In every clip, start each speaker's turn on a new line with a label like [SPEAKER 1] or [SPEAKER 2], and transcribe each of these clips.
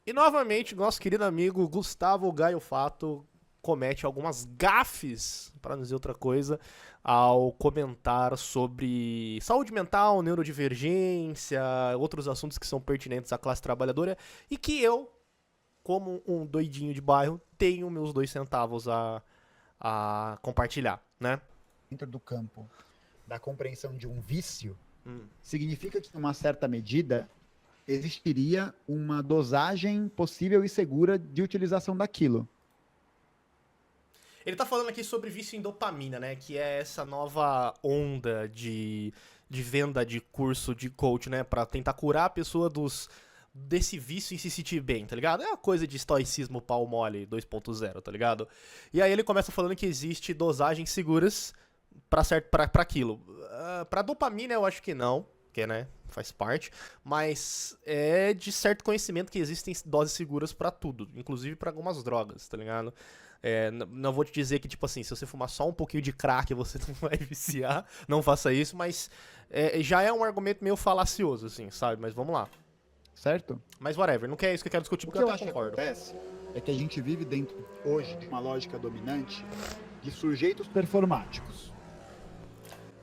[SPEAKER 1] E novamente, nosso querido amigo Gustavo Gaio Fato comete algumas gafes, para não dizer outra coisa, ao comentar sobre saúde mental, neurodivergência, outros assuntos que são pertinentes à classe trabalhadora e que eu, como um doidinho de bairro, tenho meus 2 centavos a compartilhar, né?
[SPEAKER 2] Dentro do campo da compreensão de um vício,
[SPEAKER 1] Hum.
[SPEAKER 2] significa que, em uma certa medida, existiria uma dosagem possível e segura de utilização daquilo.
[SPEAKER 1] Ele tá falando aqui sobre vício em dopamina, né? Que é essa nova onda de venda de curso de coach, né? Pra tentar curar a pessoa desse vício e se sentir bem, tá ligado? É uma coisa de estoicismo pau mole 2.0, tá ligado? E aí ele começa falando que existe dosagens seguras pra aquilo. Pra dopamina eu acho que não, que né, faz parte, mas é de certo conhecimento que existem doses seguras pra tudo, inclusive pra algumas drogas, tá ligado? Não vou te dizer que, tipo assim, se você fumar só um pouquinho de crack você não vai viciar, não faça isso, mas já é um argumento meio falacioso, assim, sabe? Mas vamos lá.
[SPEAKER 2] Certo?
[SPEAKER 1] Mas whatever, não é isso que eu quero discutir,
[SPEAKER 2] O
[SPEAKER 1] porque
[SPEAKER 2] que
[SPEAKER 1] eu
[SPEAKER 2] eu
[SPEAKER 1] até
[SPEAKER 2] acho que
[SPEAKER 1] concordo.
[SPEAKER 2] acontece é que a gente vive dentro, hoje, de uma lógica dominante de sujeitos performáticos.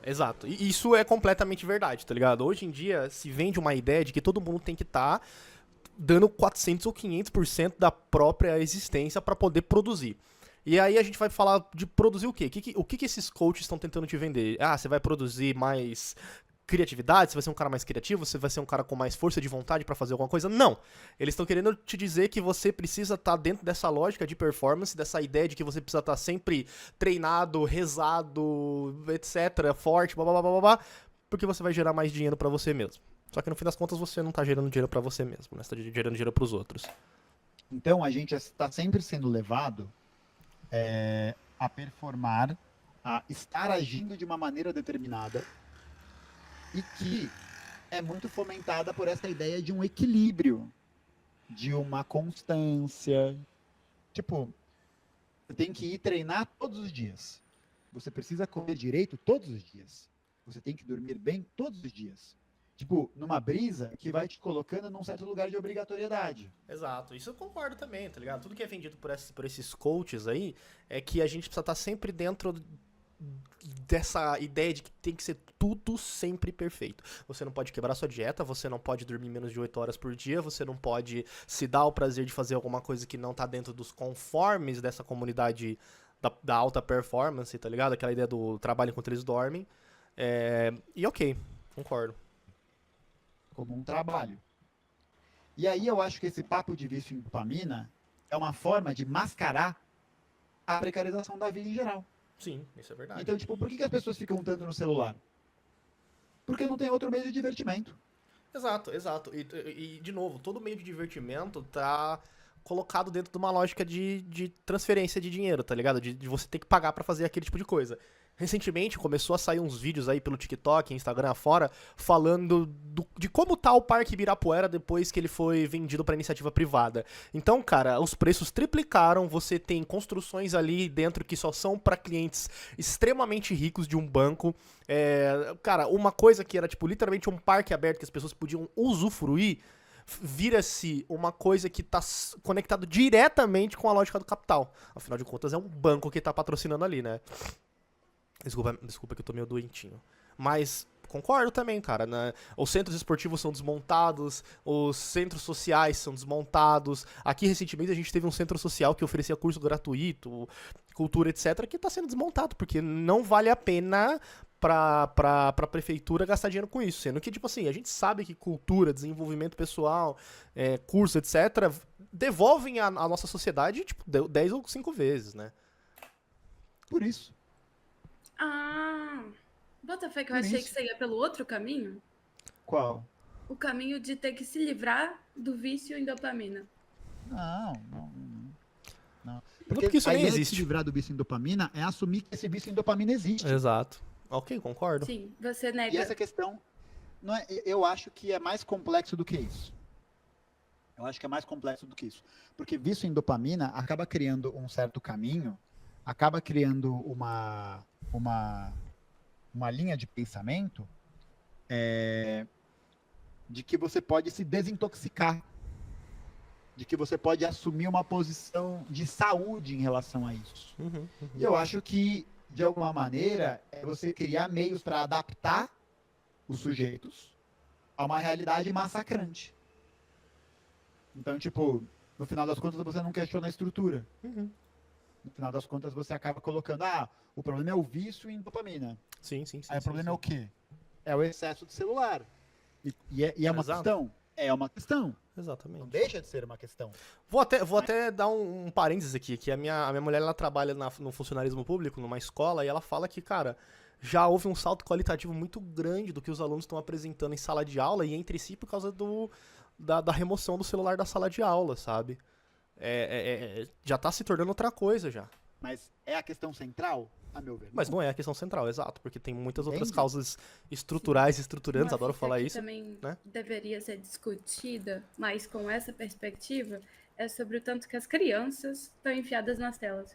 [SPEAKER 1] Exato. E isso é completamente verdade, tá ligado? Hoje em dia se vende uma ideia de que todo mundo tem que estar dando 400 ou 500% da própria existência pra poder produzir. E aí a gente vai falar de produzir o quê? O que esses coaches estão tentando te vender? Ah, você vai produzir mais criatividade, você vai ser um cara mais criativo, você vai ser um cara com mais força de vontade pra fazer alguma coisa? Não. Eles estão querendo te dizer que você precisa estar dentro dessa lógica de performance, dessa ideia de que você precisa estar sempre treinado, rezado, etc, forte, blá blá blá blá blá, porque você vai gerar mais dinheiro pra você mesmo. Só que no fim das contas você não tá gerando dinheiro pra você mesmo, né? Você tá gerando dinheiro pros outros.
[SPEAKER 2] Então, a gente está sempre sendo levado a performar, a estar agindo de uma maneira determinada e que é muito fomentada por essa ideia de um equilíbrio, de uma constância. Tipo, você tem que ir treinar todos os dias. Você precisa comer direito todos os dias. Você tem que dormir bem todos os dias. Tipo, numa brisa que vai te colocando num certo lugar de obrigatoriedade.
[SPEAKER 1] Exato, isso eu concordo também, tá ligado? Tudo que é vendido por esses coaches aí é que a gente precisa estar sempre dentro dessa ideia de que tem que ser tudo sempre perfeito. Você não pode quebrar sua dieta, você não pode dormir menos de 8 horas por dia, você não pode se dar o prazer de fazer alguma coisa que não tá dentro dos conformes dessa comunidade da alta performance, tá ligado? Aquela ideia do trabalho enquanto eles dormem. E ok, concordo.
[SPEAKER 2] Como um trabalho. E aí eu acho que esse papo de vício em dopamina é uma forma de mascarar a precarização da vida em geral.
[SPEAKER 1] Sim, isso é verdade.
[SPEAKER 2] Então, tipo, por que as pessoas ficam tanto no celular? Porque não tem outro meio de divertimento.
[SPEAKER 1] Exato, exato. E, de novo, todo meio de divertimento tá colocado dentro de uma lógica de transferência de dinheiro, tá ligado? De você ter que pagar pra fazer aquele tipo de coisa. Recentemente começou a sair uns vídeos aí pelo TikTok, Instagram afora, falando de como tá o Parque Ibirapuera depois que ele foi vendido pra iniciativa privada. Então, cara, os preços triplicaram, você tem construções ali dentro que só são pra clientes extremamente ricos de um banco. Cara, uma coisa que era, tipo, literalmente um parque aberto que as pessoas podiam usufruir, vira-se uma coisa que tá conectado diretamente com a lógica do capital. Afinal de contas, é um banco que tá patrocinando ali, né? Desculpa que eu tô meio doentinho. Mas concordo também, cara, né? Os centros esportivos são desmontados, os centros sociais são desmontados. Aqui, recentemente, a gente teve um centro social que oferecia curso gratuito, cultura, etc., que tá sendo desmontado, porque não vale a pena pra prefeitura gastar dinheiro com isso. Sendo que, tipo assim, a gente sabe que cultura, desenvolvimento pessoal, curso, etc., devolvem a nossa sociedade, tipo, 10 ou 5 vezes, né?
[SPEAKER 2] Por isso.
[SPEAKER 3] Ah, bota fé que eu
[SPEAKER 2] Por
[SPEAKER 3] achei que
[SPEAKER 2] isso.
[SPEAKER 3] você ia pelo outro caminho.
[SPEAKER 2] Qual?
[SPEAKER 3] O caminho de ter que se livrar do vício em dopamina.
[SPEAKER 2] Não.
[SPEAKER 1] Porque
[SPEAKER 2] Porque
[SPEAKER 1] isso
[SPEAKER 2] a
[SPEAKER 1] nem
[SPEAKER 2] ideia de se
[SPEAKER 1] existe.
[SPEAKER 2] livrar do vício em dopamina é assumir que esse vício em dopamina existe.
[SPEAKER 1] Exato. Ok, concordo.
[SPEAKER 3] Sim, você
[SPEAKER 2] E essa
[SPEAKER 3] nega.
[SPEAKER 2] questão, não é, eu acho que é mais complexo do que isso. Eu acho que é mais complexo do que isso. Porque vício em dopamina acaba criando um certo caminho, acaba criando uma linha de pensamento de que você pode se desintoxicar de que você pode assumir uma posição de saúde em relação a isso. E eu acho que, de alguma maneira, é você criar meios para adaptar os sujeitos a uma realidade massacrante. Então, tipo, no final das contas, você não questiona a estrutura. No final das contas, você acaba colocando, o problema é o vício em dopamina.
[SPEAKER 1] Sim.
[SPEAKER 2] Aí o problema é o quê? É o excesso de celular. E é uma
[SPEAKER 1] Exato.
[SPEAKER 2] questão? É uma questão. Não
[SPEAKER 1] Exatamente.
[SPEAKER 2] deixa de ser uma questão.
[SPEAKER 1] Vou até dar um parênteses aqui, que a minha mulher, ela trabalha no funcionalismo público, numa escola, e ela fala que, cara, já houve um salto qualitativo muito grande do que os alunos estão apresentando em sala de aula e entre si por causa da remoção do celular da sala de aula, sabe? Já tá se tornando outra coisa já.
[SPEAKER 2] Mas é a questão central, a meu ver.
[SPEAKER 1] Mas não é a questão central, exato, porque tem muitas outras
[SPEAKER 2] Entende?
[SPEAKER 1] causas estruturais e estruturantes,
[SPEAKER 3] Uma
[SPEAKER 1] adoro
[SPEAKER 3] fita
[SPEAKER 1] falar
[SPEAKER 3] que
[SPEAKER 1] isso.
[SPEAKER 3] também
[SPEAKER 1] né?
[SPEAKER 3] deveria ser discutida, mas com essa perspectiva, é sobre o tanto que as crianças estão enfiadas nas telas.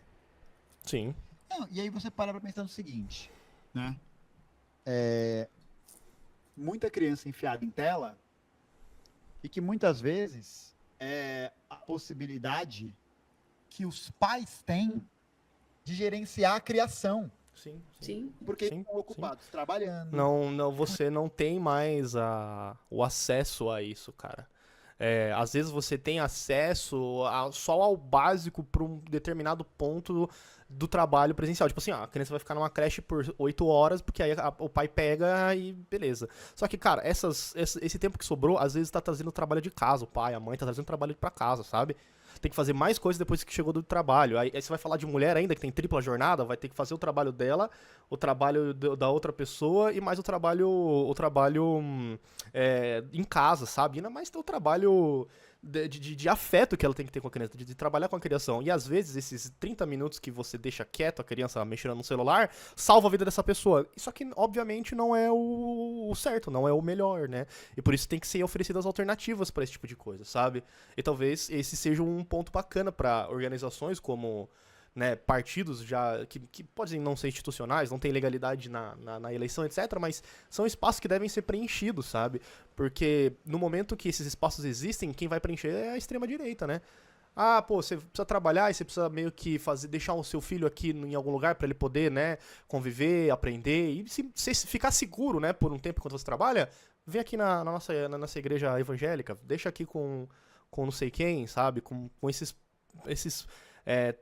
[SPEAKER 1] Sim.
[SPEAKER 2] Não, e aí você para pra pensar no seguinte, né? Muita criança enfiada em tela e que muitas vezes é a possibilidade que os pais têm de gerenciar a criação,
[SPEAKER 1] Sim.
[SPEAKER 3] Sim.
[SPEAKER 2] porque
[SPEAKER 1] Sim,
[SPEAKER 2] estão ocupados trabalhando.
[SPEAKER 1] Não, você não tem mais o acesso a isso, cara. Às vezes você tem acesso só ao básico para um determinado ponto do trabalho presencial. Tipo assim, a criança vai ficar numa creche por 8 horas, porque aí o pai pega e beleza. Só que, cara, esse tempo que sobrou, às vezes tá trazendo trabalho de casa. O pai, a mãe tá trazendo trabalho pra casa, sabe? Tem que fazer mais coisas depois que chegou do trabalho. Aí você vai falar de mulher ainda, que tem tripla jornada, vai ter que fazer o trabalho dela, o trabalho da outra pessoa e mais o trabalho em casa, sabe? E ainda mais ter o trabalho de afeto que ela tem que ter com a criança, de trabalhar com a criação. E às vezes esses 30 minutos que você deixa quieto a criança mexendo no celular, salva a vida dessa pessoa. Isso aqui, obviamente, não é o certo, não é o melhor, né? E por isso tem que ser oferecidas alternativas pra esse tipo de coisa, sabe? E talvez esse seja um ponto bacana pra organizações como, né, partidos já que podem não ser institucionais, não tem legalidade na eleição, etc., mas são espaços que devem ser preenchidos, sabe? Porque no momento que esses espaços existem, quem vai preencher é a extrema-direita, né? Você precisa trabalhar e você precisa meio que deixar o seu filho aqui em algum lugar pra ele poder, né, conviver, aprender e se ficar seguro, né, por um tempo enquanto você trabalha, vem aqui na nossa igreja evangélica, deixa aqui com não sei quem, sabe? Com esses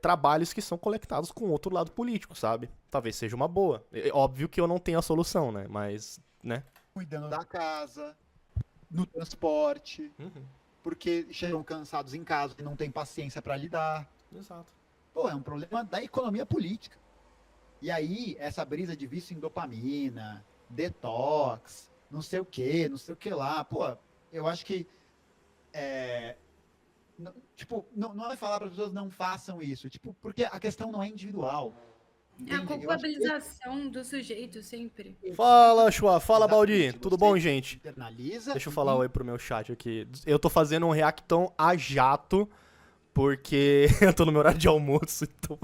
[SPEAKER 1] trabalhos que são conectados com outro lado político, sabe? Talvez seja uma boa. Óbvio que eu não tenho a solução, né? Mas, né?
[SPEAKER 2] Cuidando da casa, no transporte, porque chegam cansados em casa e não tem paciência para lidar.
[SPEAKER 1] Exato.
[SPEAKER 2] Pô, é um problema da economia política. E aí, essa brisa de vício em dopamina, detox, não sei o que lá. Pô, eu acho que não é falar para as pessoas não façam isso, porque a questão não é individual.
[SPEAKER 3] É a
[SPEAKER 2] Entende?
[SPEAKER 3] culpabilização do sujeito sempre.
[SPEAKER 1] Fala, Chua. Fala, Baldi.
[SPEAKER 2] Exatamente,
[SPEAKER 1] Tudo
[SPEAKER 2] você
[SPEAKER 1] bom, gente?
[SPEAKER 2] Internaliza.
[SPEAKER 1] Deixa eu falar oi pro meu chat aqui. Eu tô fazendo um reactão a jato, porque eu tô no meu horário de almoço, então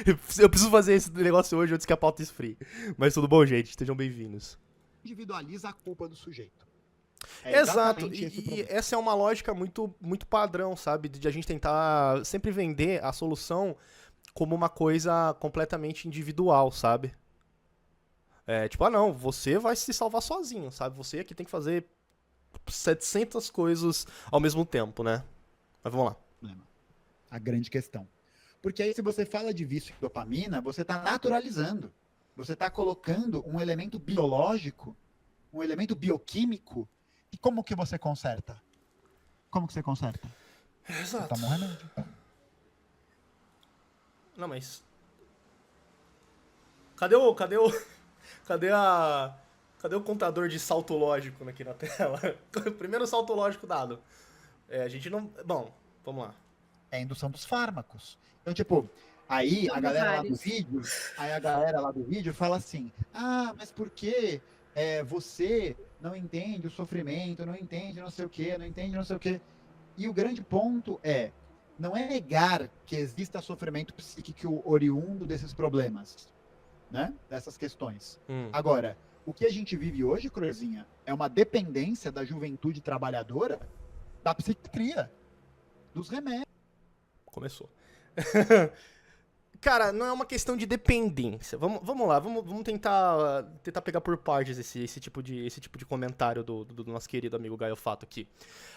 [SPEAKER 1] eu preciso fazer esse negócio hoje antes que a pauta esfrie. Mas tudo bom, gente? Estejam bem-vindos.
[SPEAKER 2] Individualiza a culpa do sujeito.
[SPEAKER 1] Exato,
[SPEAKER 2] exatamente esse o
[SPEAKER 1] e
[SPEAKER 2] problema.
[SPEAKER 1] essa é uma lógica muito, muito padrão, sabe? De a gente tentar sempre vender a solução como uma coisa completamente individual, sabe? Não, você vai se salvar sozinho, sabe? Você aqui tem que fazer 700 coisas ao mesmo tempo, né? Mas vamos lá.
[SPEAKER 2] A grande questão. Porque aí, se você fala de vício em dopamina, você está naturalizando. Você está colocando um elemento biológico, um elemento bioquímico. E como que você conserta? Como que você conserta? Você
[SPEAKER 1] Exato.
[SPEAKER 2] tá morrendo?
[SPEAKER 1] Não, mas... Cadê o contador de salto lógico aqui na tela? Primeiro salto lógico dado. A gente não... Bom, vamos lá.
[SPEAKER 2] É a indução dos fármacos. Então, aí a galera lá do vídeo fala assim, mas por que você não entende o sofrimento, não entende não sei o quê, não entende não sei o quê. E o grande ponto não é negar que exista sofrimento psíquico oriundo desses problemas, né? Dessas questões. Agora, o que a gente vive hoje, Cruzinha, é uma dependência da juventude trabalhadora da psiquiatria, dos remédios.
[SPEAKER 1] Começou. Cara, não é uma questão de dependência. Vamos lá, vamos tentar pegar por partes esse tipo de comentário do nosso querido amigo Gaio Fato aqui.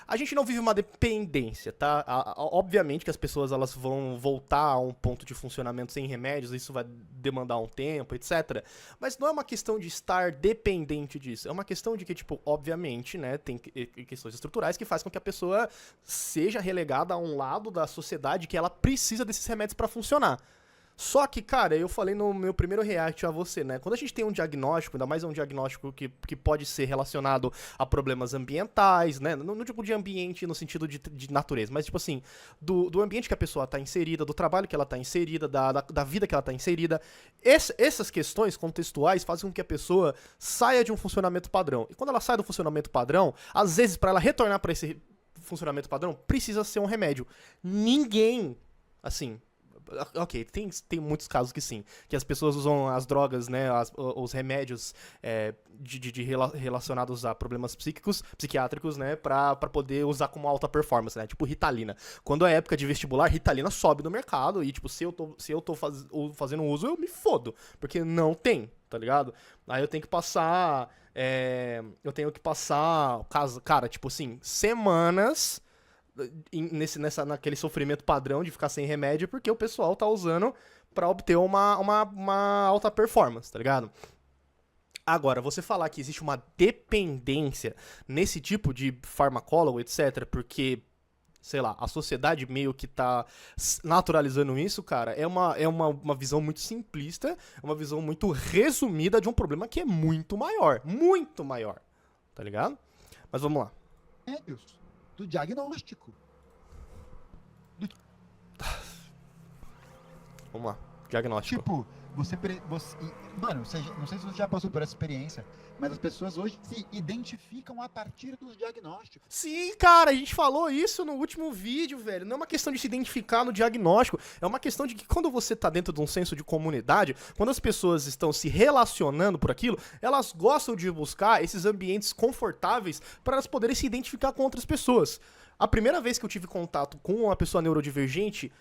[SPEAKER 1] A gente não vive uma dependência, tá? Obviamente que as pessoas elas vão voltar a um ponto de funcionamento sem remédios, isso vai demandar um tempo, etc. Mas não é uma questão de estar dependente disso. É uma questão de que, tipo, obviamente, né, tem questões estruturais que fazem com que a pessoa seja relegada a um lado da sociedade que ela precisa desses remédios pra funcionar. Só que, cara, eu falei no meu primeiro react a você, né? Quando a gente tem um diagnóstico, ainda mais um diagnóstico que pode ser relacionado a problemas ambientais, né? Não digo de ambiente no sentido de natureza, mas tipo assim, do ambiente que a pessoa tá inserida, do trabalho que ela tá inserida, da vida que ela tá inserida. Essas questões contextuais fazem com que a pessoa saia de um funcionamento padrão. E quando ela sai do funcionamento padrão, às vezes, para ela retornar para esse funcionamento padrão, precisa ser um remédio. Ninguém, assim... Ok, tem muitos casos que sim, que as pessoas usam as drogas, né, os remédios relacionados a problemas psiquiátricos, né, pra poder usar como alta performance, né, tipo Ritalina. Quando é época de vestibular, Ritalina sobe no mercado e, tipo, se eu tô fazendo uso, eu me fodo, porque não tem, tá ligado? Aí eu tenho que passar, cara, tipo assim, semanas... naquele sofrimento padrão de ficar sem remédio, porque o pessoal tá usando pra obter uma alta performance, tá ligado? Agora, você falar que existe uma dependência nesse tipo de farmacólogo, etc., porque, sei lá, a sociedade meio que tá naturalizando isso, cara, é uma visão muito simplista, uma visão muito resumida de um problema que é muito maior, tá ligado? Mas vamos lá.
[SPEAKER 2] Remédios do diagnóstico.
[SPEAKER 1] Vamos lá. Diagnóstico.
[SPEAKER 2] Tipo, mano, não sei se você já passou por essa experiência, mas as pessoas hoje se identificam a partir dos diagnósticos.
[SPEAKER 1] Sim, cara, a gente falou isso no último vídeo, velho. Não é uma questão de se identificar no diagnóstico, é uma questão de que quando você tá dentro de um senso de comunidade, quando as pessoas estão se relacionando por aquilo, elas gostam de buscar esses ambientes confortáveis para elas poderem se identificar com outras pessoas. A primeira vez que eu tive contato com uma pessoa neurodivergente,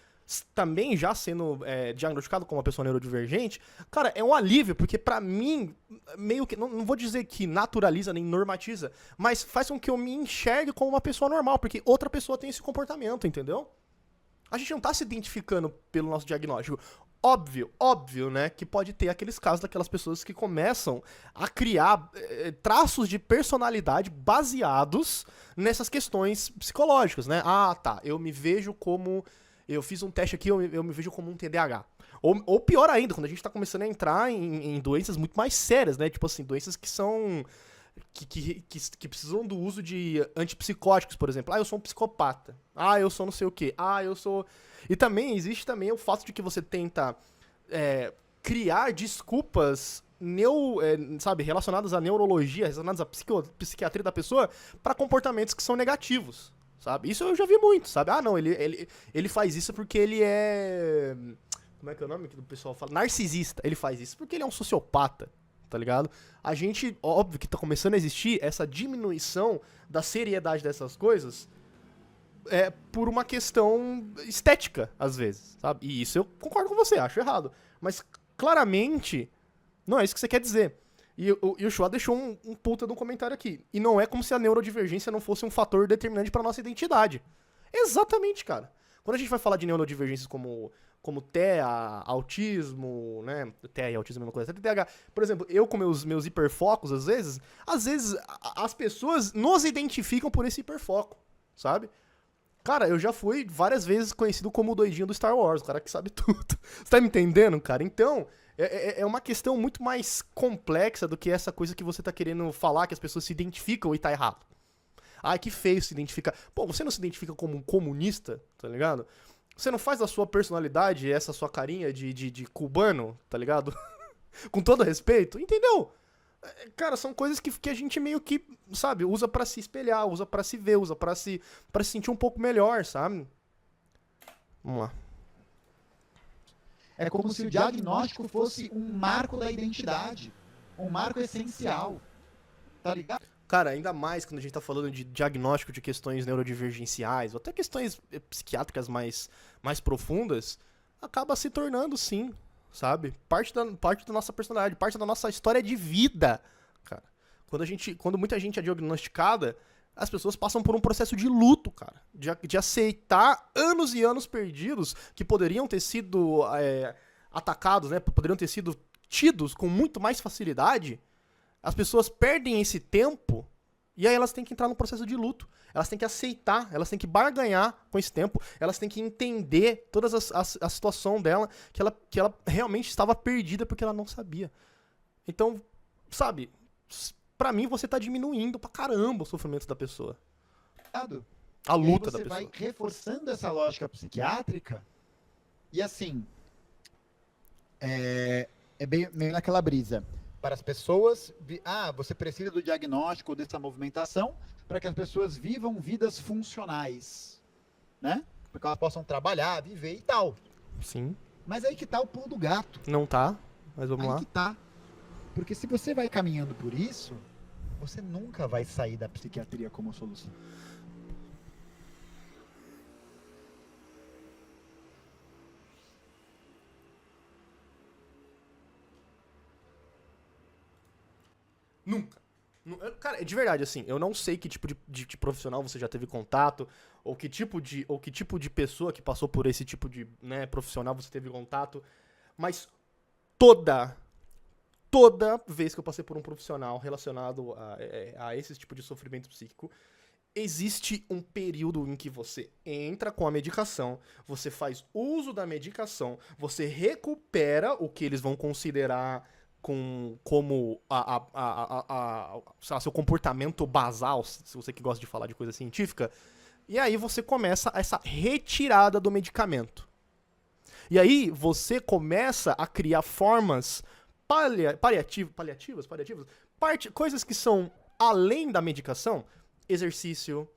[SPEAKER 1] também já sendo diagnosticado como uma pessoa neurodivergente, cara, é um alívio, porque pra mim, meio que, não vou dizer que naturaliza nem normatiza, mas faz com que eu me enxergue como uma pessoa normal, porque outra pessoa tem esse comportamento, entendeu? A gente não tá se identificando pelo nosso diagnóstico. Óbvio, né, que pode ter aqueles casos daquelas pessoas que começam a criar traços de personalidade baseados nessas questões psicológicas, né? Ah, tá, eu me vejo como... Eu fiz um teste aqui, eu me vejo como um TDAH. Ou pior ainda, quando a gente tá começando a entrar em doenças muito mais sérias, né? Tipo assim, doenças que são... Que precisam do uso de antipsicóticos, por exemplo. Ah, eu sou um psicopata. Ah, eu sou não sei o quê. Ah, eu sou... E também existe também o fato de que você tenta criar desculpas relacionadas à neurologia, relacionadas à psiquiatria da pessoa, para comportamentos que são negativos. Sabe? Isso eu já vi muito, sabe? Ah, não, ele faz isso porque ele é... Como é que é o nome que o pessoal fala? Narcisista. Ele faz isso porque ele é um sociopata, tá ligado? A gente, óbvio que tá começando a existir essa diminuição da seriedade dessas coisas por uma questão estética, às vezes, sabe? E isso eu concordo com você, acho errado. Mas, claramente, não é isso que você quer dizer. E o Chua deixou um puta de um comentário aqui. E não é como se a neurodivergência não fosse um fator determinante pra nossa identidade. Exatamente, cara. Quando a gente vai falar de neurodivergências como TEA, autismo, né? TEA e autismo é uma coisa. TDAH. Por exemplo, eu com meus hiperfocos, às vezes as pessoas nos identificam por esse hiperfoco, sabe? Cara, eu já fui várias vezes conhecido como o doidinho do Star Wars, o cara que sabe tudo. Você tá me entendendo, cara? Então... É uma questão muito mais complexa do que essa coisa que você tá querendo falar, que as pessoas se identificam e tá errado. Ai, que feio se identificar. Pô, você não se identifica como um comunista, tá ligado? Você não faz da sua personalidade essa sua carinha de cubano, tá ligado? Com todo respeito, entendeu? Cara, são coisas que a gente meio que, sabe, usa pra se espelhar, usa pra se ver, usa pra se sentir um pouco melhor, sabe? Vamos lá.
[SPEAKER 2] É como se o diagnóstico fosse um marco da identidade, um marco essencial, tá ligado?
[SPEAKER 1] Cara, ainda mais quando a gente tá falando de diagnóstico de questões neurodivergenciais, ou até questões psiquiátricas mais profundas, acaba se tornando, sim, sabe? Parte da nossa personalidade, parte da nossa história de vida, cara. Quando muita gente é diagnosticada, as pessoas passam por um processo de luto, cara. De aceitar anos e anos perdidos que poderiam ter sido atacados, né? Poderiam ter sido tidos com muito mais facilidade. As pessoas perdem esse tempo e aí elas têm que entrar no processo de luto. Elas têm que aceitar, elas têm que barganhar com esse tempo, elas têm que entender toda a situação dela, que ela realmente estava perdida porque ela não sabia. Então, sabe, pra mim você tá diminuindo pra caramba o sofrimento da pessoa. A luta da pessoa.
[SPEAKER 2] Você vai reforçando essa lógica psiquiátrica e assim, é meio naquela brisa. Para as pessoas, você precisa do diagnóstico dessa movimentação para que as pessoas vivam vidas funcionais, né? Para que elas possam trabalhar, viver e tal.
[SPEAKER 1] Sim.
[SPEAKER 2] Mas aí que tá o pulo do gato.
[SPEAKER 1] Não tá, mas vamos lá.
[SPEAKER 2] Aí que tá. Porque se você vai caminhando por isso, você nunca vai sair da psiquiatria como solução.
[SPEAKER 1] Nunca. Cara, de verdade, assim, eu não sei que tipo de profissional você já teve contato, ou que tipo de pessoa que passou por esse tipo de, né, profissional você teve contato, mas toda vez que eu passei por um profissional relacionado a esse tipo de sofrimento psíquico, existe um período em que você entra com a medicação, você faz uso da medicação, você recupera o que eles vão considerar como sei lá, seu comportamento basal, se você que gosta de falar de coisa científica, e aí você começa essa retirada do medicamento. E aí você começa a criar formas paliativas, coisas que são além da medicação, exercício,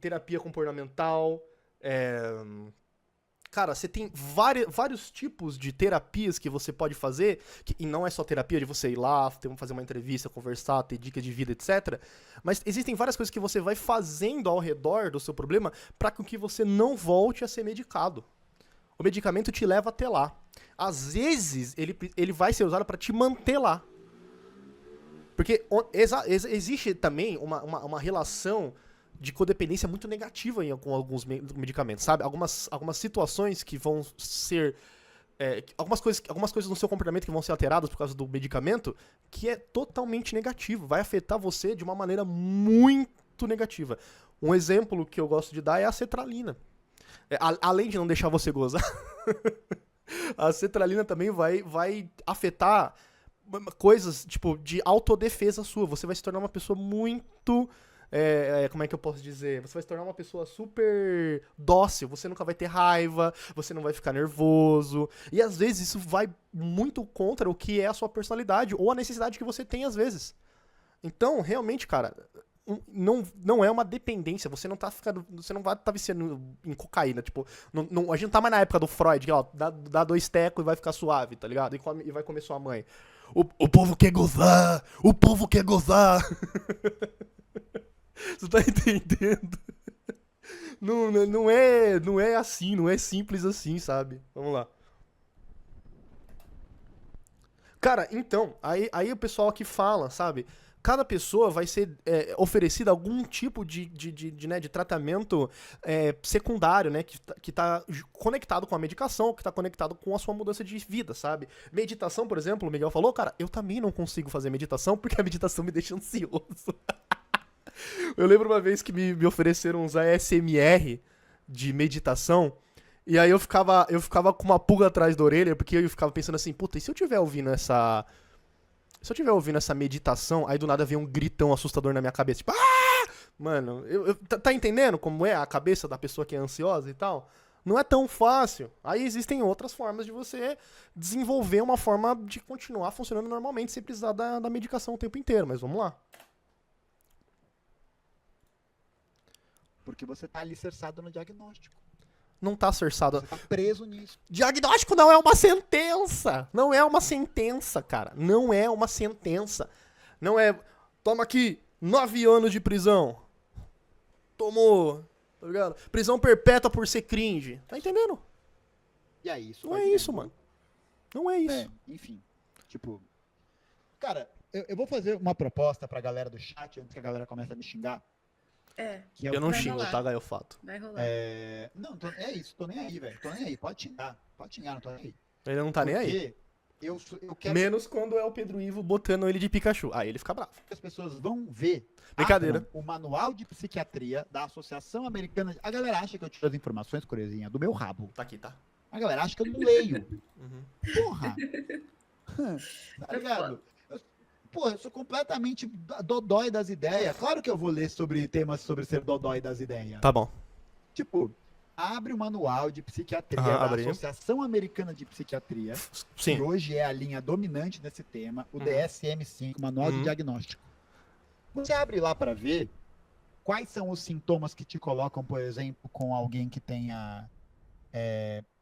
[SPEAKER 1] terapia comportamental, cara, você tem vários tipos de terapias que você pode fazer, e não é só terapia de você ir lá, fazer uma entrevista, conversar, ter dicas de vida, etc. Mas existem várias coisas que você vai fazendo ao redor do seu problema para que você não volte a ser medicado. O medicamento te leva até lá. Às vezes, ele vai ser usado para te manter lá. Porque existe também uma relação de codependência muito negativa com alguns medicamentos, sabe? Algumas situações que vão ser... algumas coisas no seu comportamento que vão ser alteradas por causa do medicamento, que é totalmente negativo. Vai afetar você de uma maneira muito negativa. Um exemplo que eu gosto de dar é a cetralina. Além de não deixar você gozar, a cetralina também vai afetar coisas, tipo, de autodefesa sua. Você vai se tornar uma pessoa muito... como é que eu posso dizer? Você vai se tornar uma pessoa super dócil. Você nunca vai ter raiva, você não vai ficar nervoso. E às vezes isso vai muito contra o que é a sua personalidade ou a necessidade que você tem às vezes. Então, realmente, cara, não é uma dependência. Você não vai estar viciando em cocaína. Tipo, a gente não tá mais na época do Freud, que ó, dá 2 tecos e vai ficar suave, tá ligado? E vai comer sua mãe. O povo quer gozar! O povo quer gozar! Você tá entendendo? Não é assim, não é simples assim, sabe? Vamos lá. Cara, então, aí o pessoal aqui fala, sabe? Cada pessoa vai ser oferecida algum tipo de tratamento secundário, né? Que tá conectado com a medicação, que tá conectado com a sua mudança de vida, sabe? Meditação, por exemplo, o Miguel falou, cara, eu também não consigo fazer meditação porque a meditação me deixa ansioso. Eu lembro uma vez que me ofereceram usar ASMR de meditação, e aí eu ficava com uma pulga atrás da orelha, porque eu ficava pensando assim, puta, e se eu estiver ouvindo essa meditação, aí do nada vem um gritão assustador na minha cabeça, tipo, ah! Mano, tá entendendo como é a cabeça da pessoa que é ansiosa e tal? Não é tão fácil. Aí existem outras formas de você desenvolver uma forma de continuar funcionando normalmente sem precisar da medicação o tempo inteiro, mas vamos lá.
[SPEAKER 2] Porque você tá alicerçado no diagnóstico.
[SPEAKER 1] Não tá cerçado.
[SPEAKER 2] Você tá preso nisso.
[SPEAKER 1] Diagnóstico não é uma sentença. Não é uma sentença, cara. Não é uma sentença. Não é, toma aqui, 9 anos de prisão. Tomou, tá ligado? Prisão perpétua por ser cringe. Tá entendendo?
[SPEAKER 2] E aí, isso
[SPEAKER 1] Não
[SPEAKER 2] vai
[SPEAKER 1] é
[SPEAKER 2] virando-
[SPEAKER 1] isso, mano. Não é isso.
[SPEAKER 2] enfim. Tipo, cara, eu vou fazer uma proposta pra galera do chat antes que a galera comece a me xingar. Que é o
[SPEAKER 1] Eu não
[SPEAKER 3] Vai
[SPEAKER 1] xingo,
[SPEAKER 3] rolar.
[SPEAKER 1] tá, Gaiofato?
[SPEAKER 3] Vai rolar.
[SPEAKER 2] Não, é isso, tô nem aí, velho. Tô nem aí, pode xingar, não tô nem aí.
[SPEAKER 1] Ele não tá nem aí.
[SPEAKER 2] Porque eu quero
[SPEAKER 1] Menos quando é o Pedro Ivo botando ele de Pikachu. Aí ele fica bravo.
[SPEAKER 2] que as pessoas vão ver.
[SPEAKER 1] Brincadeira.
[SPEAKER 2] abram o manual de psiquiatria da Associação Americana. A galera acha que eu tiro as informações, Corezinha, do meu rabo.
[SPEAKER 1] Tá aqui, tá?
[SPEAKER 2] A galera acha que eu não leio.
[SPEAKER 1] Uhum.
[SPEAKER 2] Porra! Tá ligado? Porra, eu sou completamente dodói das ideias. Claro que eu vou ler sobre temas sobre ser dodói das ideias.
[SPEAKER 1] Tá bom.
[SPEAKER 2] Tipo, abre o manual de psiquiatria
[SPEAKER 1] Ah,
[SPEAKER 2] da
[SPEAKER 1] abre.
[SPEAKER 2] Associação Americana de Psiquiatria,
[SPEAKER 1] Sim.
[SPEAKER 2] que hoje é a linha dominante nesse tema, o
[SPEAKER 1] Uhum.
[SPEAKER 2] DSM-5, Manual de
[SPEAKER 1] Uhum.
[SPEAKER 2] Diagnóstico. Você abre lá para ver quais são os sintomas que te colocam, por exemplo, com alguém que tenha,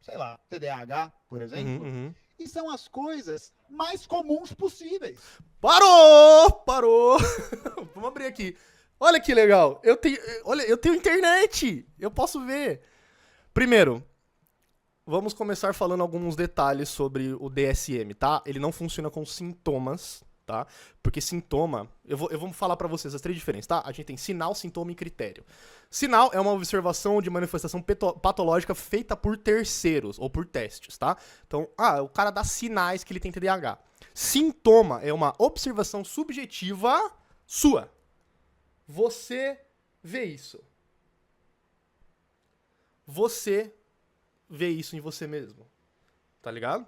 [SPEAKER 2] sei lá, TDAH, por exemplo,
[SPEAKER 1] Uhum, uhum.
[SPEAKER 2] e são as coisas mais comuns possíveis.
[SPEAKER 1] Parou! Vamos abrir aqui. Olha que legal. Eu tenho internet. Eu posso ver. Primeiro, vamos começar falando alguns detalhes sobre o DSM, tá? Ele não funciona com sintomas, tá? Porque sintoma, eu vou falar pra vocês as 3 diferenças, tá? A gente tem sinal, sintoma e critério. Sinal é uma observação de manifestação patológica feita por terceiros ou por testes, tá? Então, o cara dá sinais que ele tem TDAH. Sintoma é uma observação subjetiva sua. Você vê isso. Você vê isso em você mesmo. Tá ligado?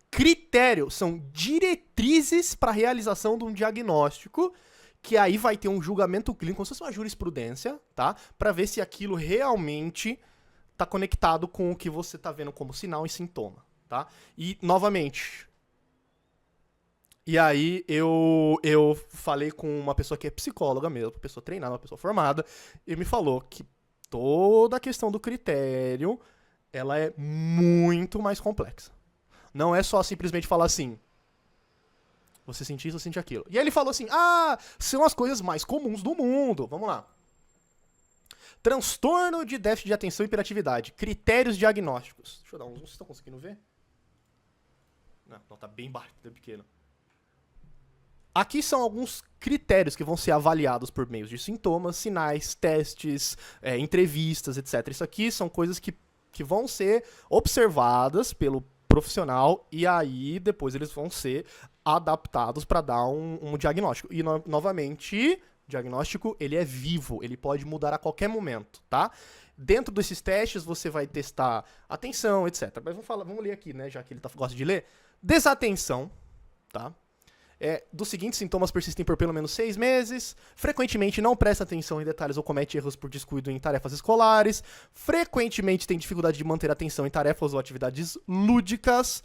[SPEAKER 1] Critério são diretrizes para realização de um diagnóstico, que aí vai ter um julgamento clínico, como se fosse uma jurisprudência, tá? Para ver se aquilo realmente tá conectado com o que você tá vendo como sinal e sintoma, tá? E, novamente, e aí eu falei com uma pessoa que é psicóloga mesmo, uma pessoa treinada, uma pessoa formada, e me falou que toda a questão do critério, ela é muito mais complexa. Não é só simplesmente falar assim, você sente isso, você sente aquilo. E aí ele falou assim, são as coisas mais comuns do mundo. Vamos lá. Transtorno de déficit de atenção e hiperatividade. Critérios diagnósticos. Deixa eu dar um zoom, vocês estão conseguindo ver? Não, tá bem baixo, tá pequeno. Aqui são alguns critérios que vão ser avaliados por meio de sintomas, sinais, testes, entrevistas, etc. Isso aqui são coisas que vão ser observadas pelo profissional e aí depois eles vão ser adaptados para dar um diagnóstico. E, novamente, diagnóstico, ele é vivo, ele pode mudar a qualquer momento, tá? Dentro desses testes, você vai testar atenção, etc. Mas vamos ler aqui, né, já que ele gosta de ler. Desatenção, tá? Dos seguintes sintomas persistem por pelo menos 6 meses, frequentemente não presta atenção em detalhes ou comete erros por descuido em tarefas escolares, frequentemente tem dificuldade de manter atenção em tarefas ou atividades lúdicas,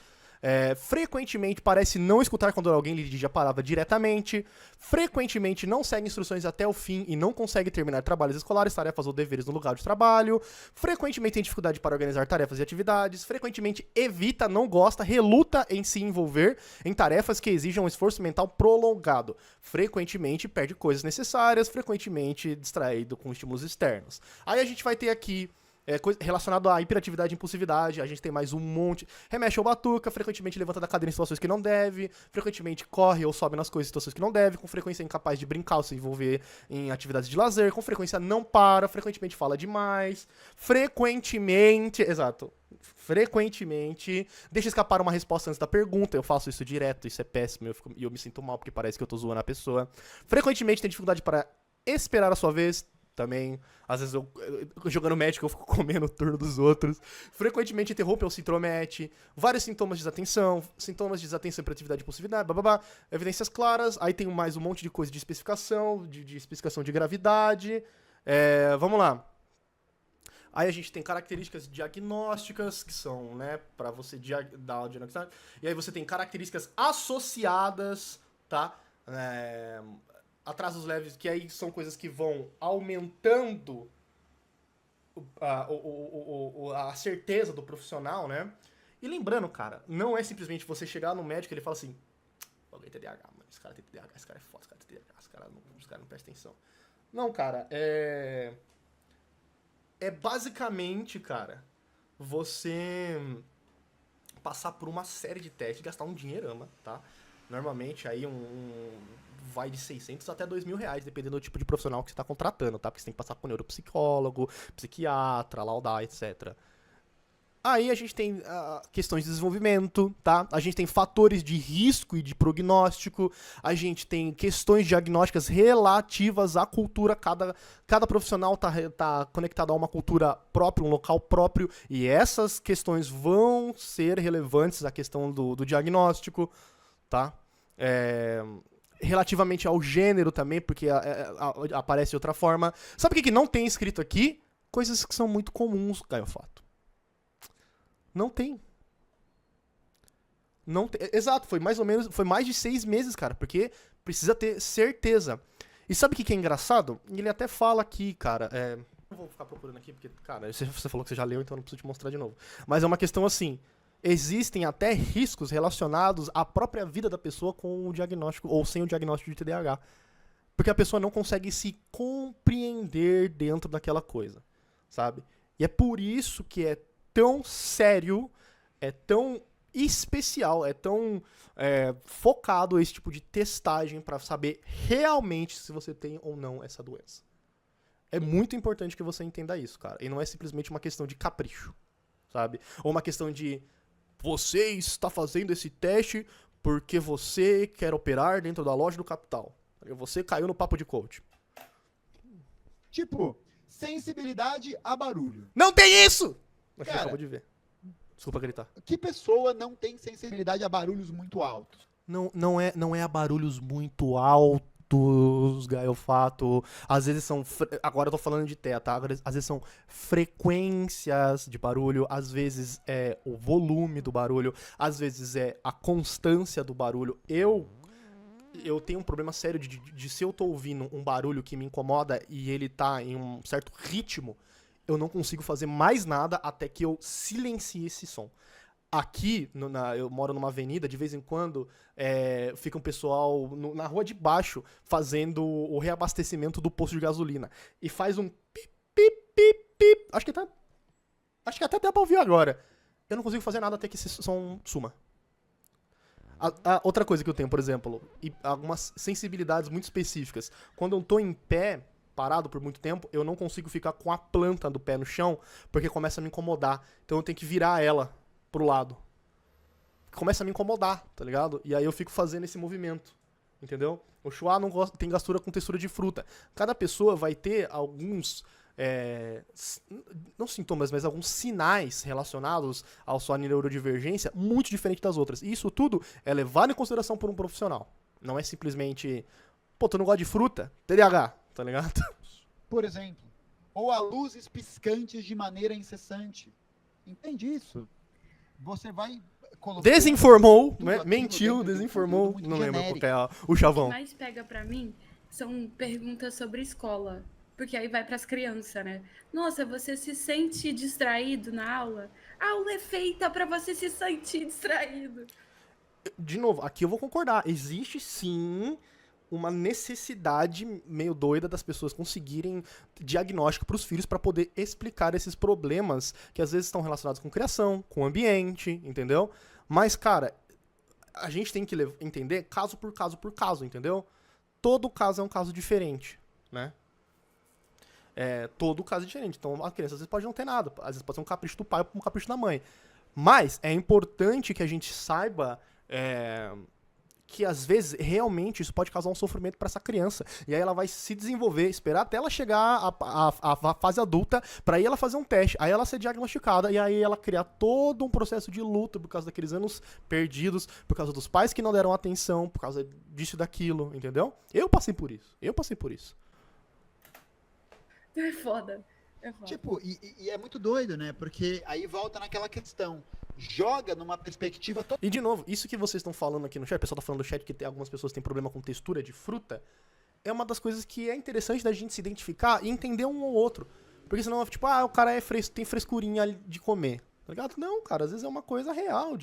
[SPEAKER 1] frequentemente parece não escutar quando alguém lhe dirige a palavra diretamente, frequentemente não segue instruções até o fim e não consegue terminar trabalhos escolares, tarefas ou deveres no lugar de trabalho, frequentemente tem dificuldade para organizar tarefas e atividades, frequentemente evita, não gosta, reluta em se envolver em tarefas que exijam um esforço mental prolongado, frequentemente perde coisas necessárias, frequentemente distraído com estímulos externos. Aí a gente vai ter aqui relacionado à hiperatividade e impulsividade, a gente tem mais um monte. Remexe ou batuca, frequentemente levanta da cadeira em situações que não deve, frequentemente corre ou sobe nas coisas em situações que não deve, com frequência é incapaz de brincar ou se envolver em atividades de lazer, com frequência não para, frequentemente fala demais, frequentemente deixa escapar uma resposta antes da pergunta, eu faço isso direto, isso é péssimo, eu me sinto mal porque parece que eu tô zoando a pessoa. Frequentemente tem dificuldade para esperar a sua vez, também, às vezes eu jogando médico eu fico comendo o turno dos outros, frequentemente interrompe ou se intromete, vários sintomas de desatenção, hiperatividade e impulsividade, evidências claras, aí tem mais um monte de coisa de especificação, de especificação de gravidade, vamos lá. Aí a gente tem características diagnósticas, que são, né, pra você dar o diagnóstico, e aí você tem características associadas, tá, atrasos leves, que aí são coisas que vão aumentando a certeza do profissional, né? E lembrando, cara, não é simplesmente você chegar no médico e ele fala assim, O bagulho é TDAH, mano. Esse cara tem TDAH, esse cara é foda, esse cara tem TDAH, os caras não prestam atenção. Não, cara, é basicamente, cara, você passar por uma série de testes, gastar um dinheirama, tá? Normalmente aí vai de 600 até 2.000 reais, dependendo do tipo de profissional que você tá contratando, tá? Porque você tem que passar por neuropsicólogo, psiquiatra, laudar, etc. Aí a gente tem questões de desenvolvimento, tá? A gente tem fatores de risco e de prognóstico. A gente tem questões diagnósticas relativas à cultura. Cada profissional tá conectado a uma cultura própria, um local próprio. E essas questões vão ser relevantes à questão do diagnóstico, tá? Relativamente ao gênero também, porque aparece de outra forma. Sabe o que não tem escrito aqui? Coisas que são muito comuns, Gaio Fato. Não tem. Não tem. Exato, foi mais de 6 meses, cara, porque precisa ter certeza. E sabe o que é engraçado? Ele até fala aqui, cara, não vou ficar procurando aqui, porque, cara, você falou que você já leu, então eu não preciso te mostrar de novo. Mas é uma questão assim, existem até riscos relacionados à própria vida da pessoa com o diagnóstico, ou sem o diagnóstico de TDAH. Porque a pessoa não consegue se compreender dentro daquela coisa, sabe? E é por isso que é tão sério, é tão especial, é tão focado esse tipo de testagem para saber realmente se você tem ou não essa doença. É muito importante que você entenda isso, cara. E não é simplesmente uma questão de capricho, sabe? Ou uma questão de você está fazendo esse teste porque você quer operar dentro da loja do capital. Você caiu no papo de coach.
[SPEAKER 2] Tipo, sensibilidade a barulho.
[SPEAKER 1] Não tem isso! Mas você
[SPEAKER 2] Cara,
[SPEAKER 1] acabou de ver. Desculpa gritar.
[SPEAKER 2] Que pessoa não tem sensibilidade a barulhos muito altos?
[SPEAKER 1] Não é a barulhos muito altos, Gaio Fato. Às vezes são... Agora eu tô falando de TEA, tá? Às vezes são frequências de barulho, às vezes é o volume do barulho, às vezes é a constância do barulho. Eu tenho um problema sério de se eu tô ouvindo um barulho que me incomoda e ele tá em um certo ritmo, eu não consigo fazer mais nada até que eu silencie esse som. Aqui, eu moro numa avenida, de vez em quando fica um pessoal na rua de baixo fazendo o reabastecimento do posto de gasolina. E faz um pip, pip, pip, pip. Acho que até dá pra ouvir agora. Eu não consigo fazer nada até que esse som suma. Outra coisa que eu tenho, por exemplo, e algumas sensibilidades muito específicas. Quando eu tô em pé, parado por muito tempo, eu não consigo ficar com a planta do pé no chão, porque começa a me incomodar. Então eu tenho que virar ela pro lado. Começa a me incomodar, tá ligado? E aí eu fico fazendo esse movimento, entendeu? O chuá tem gastura com textura de fruta. Cada pessoa vai ter alguns... não sintomas, mas alguns sinais relacionados à sua neurodivergência muito diferente das outras. E isso tudo é levado em consideração por um profissional. Não é simplesmente, pô, tu não gosta de fruta? TDAH, tá ligado?
[SPEAKER 2] Por exemplo, ou a luzes piscantes de maneira incessante. Entende isso? Você vai colocando...
[SPEAKER 1] Desinformou,
[SPEAKER 2] tudo
[SPEAKER 1] né?
[SPEAKER 2] aquilo
[SPEAKER 1] Mentiu,
[SPEAKER 2] dentro de um
[SPEAKER 1] desinformou.
[SPEAKER 2] conteúdo muito
[SPEAKER 1] Não lembro qual
[SPEAKER 2] genérico.
[SPEAKER 1] que é o
[SPEAKER 3] O
[SPEAKER 1] chavão.
[SPEAKER 3] que mais pega pra mim são perguntas sobre escola. Porque aí vai pras crianças, né? Nossa, você se sente distraído na aula? A aula é feita pra você se sentir distraído.
[SPEAKER 1] De novo, aqui eu vou concordar. Existe sim uma necessidade meio doida das pessoas conseguirem diagnóstico para os filhos para poder explicar esses problemas que às vezes estão relacionados com criação, com ambiente, entendeu? Mas, cara, a gente tem que entender caso por caso, entendeu? Todo caso é um caso diferente, né? Todo caso é diferente. Então, a criança às vezes pode não ter nada. Às vezes pode ser um capricho do pai ou um capricho da mãe. Mas é importante que a gente saiba que às vezes realmente isso pode causar um sofrimento para essa criança. E aí ela vai se desenvolver, esperar até ela chegar à fase adulta, para aí ela fazer um teste, aí ela ser diagnosticada, e aí ela criar todo um processo de luta por causa daqueles anos perdidos, por causa dos pais que não deram atenção, por causa disso e daquilo, entendeu? Eu passei por isso.
[SPEAKER 3] É foda. É foda.
[SPEAKER 2] Tipo, e é muito doido, né? Porque aí volta naquela questão. Joga numa perspectiva
[SPEAKER 1] E de novo, isso que vocês estão falando aqui no chat, o pessoal tá falando no chat que algumas pessoas têm problema com textura de fruta, é uma das coisas que é interessante da gente se identificar e entender um ou outro. Porque senão, tipo, o cara tem frescurinha de comer. Tá ligado? Não, cara, às vezes é uma coisa real,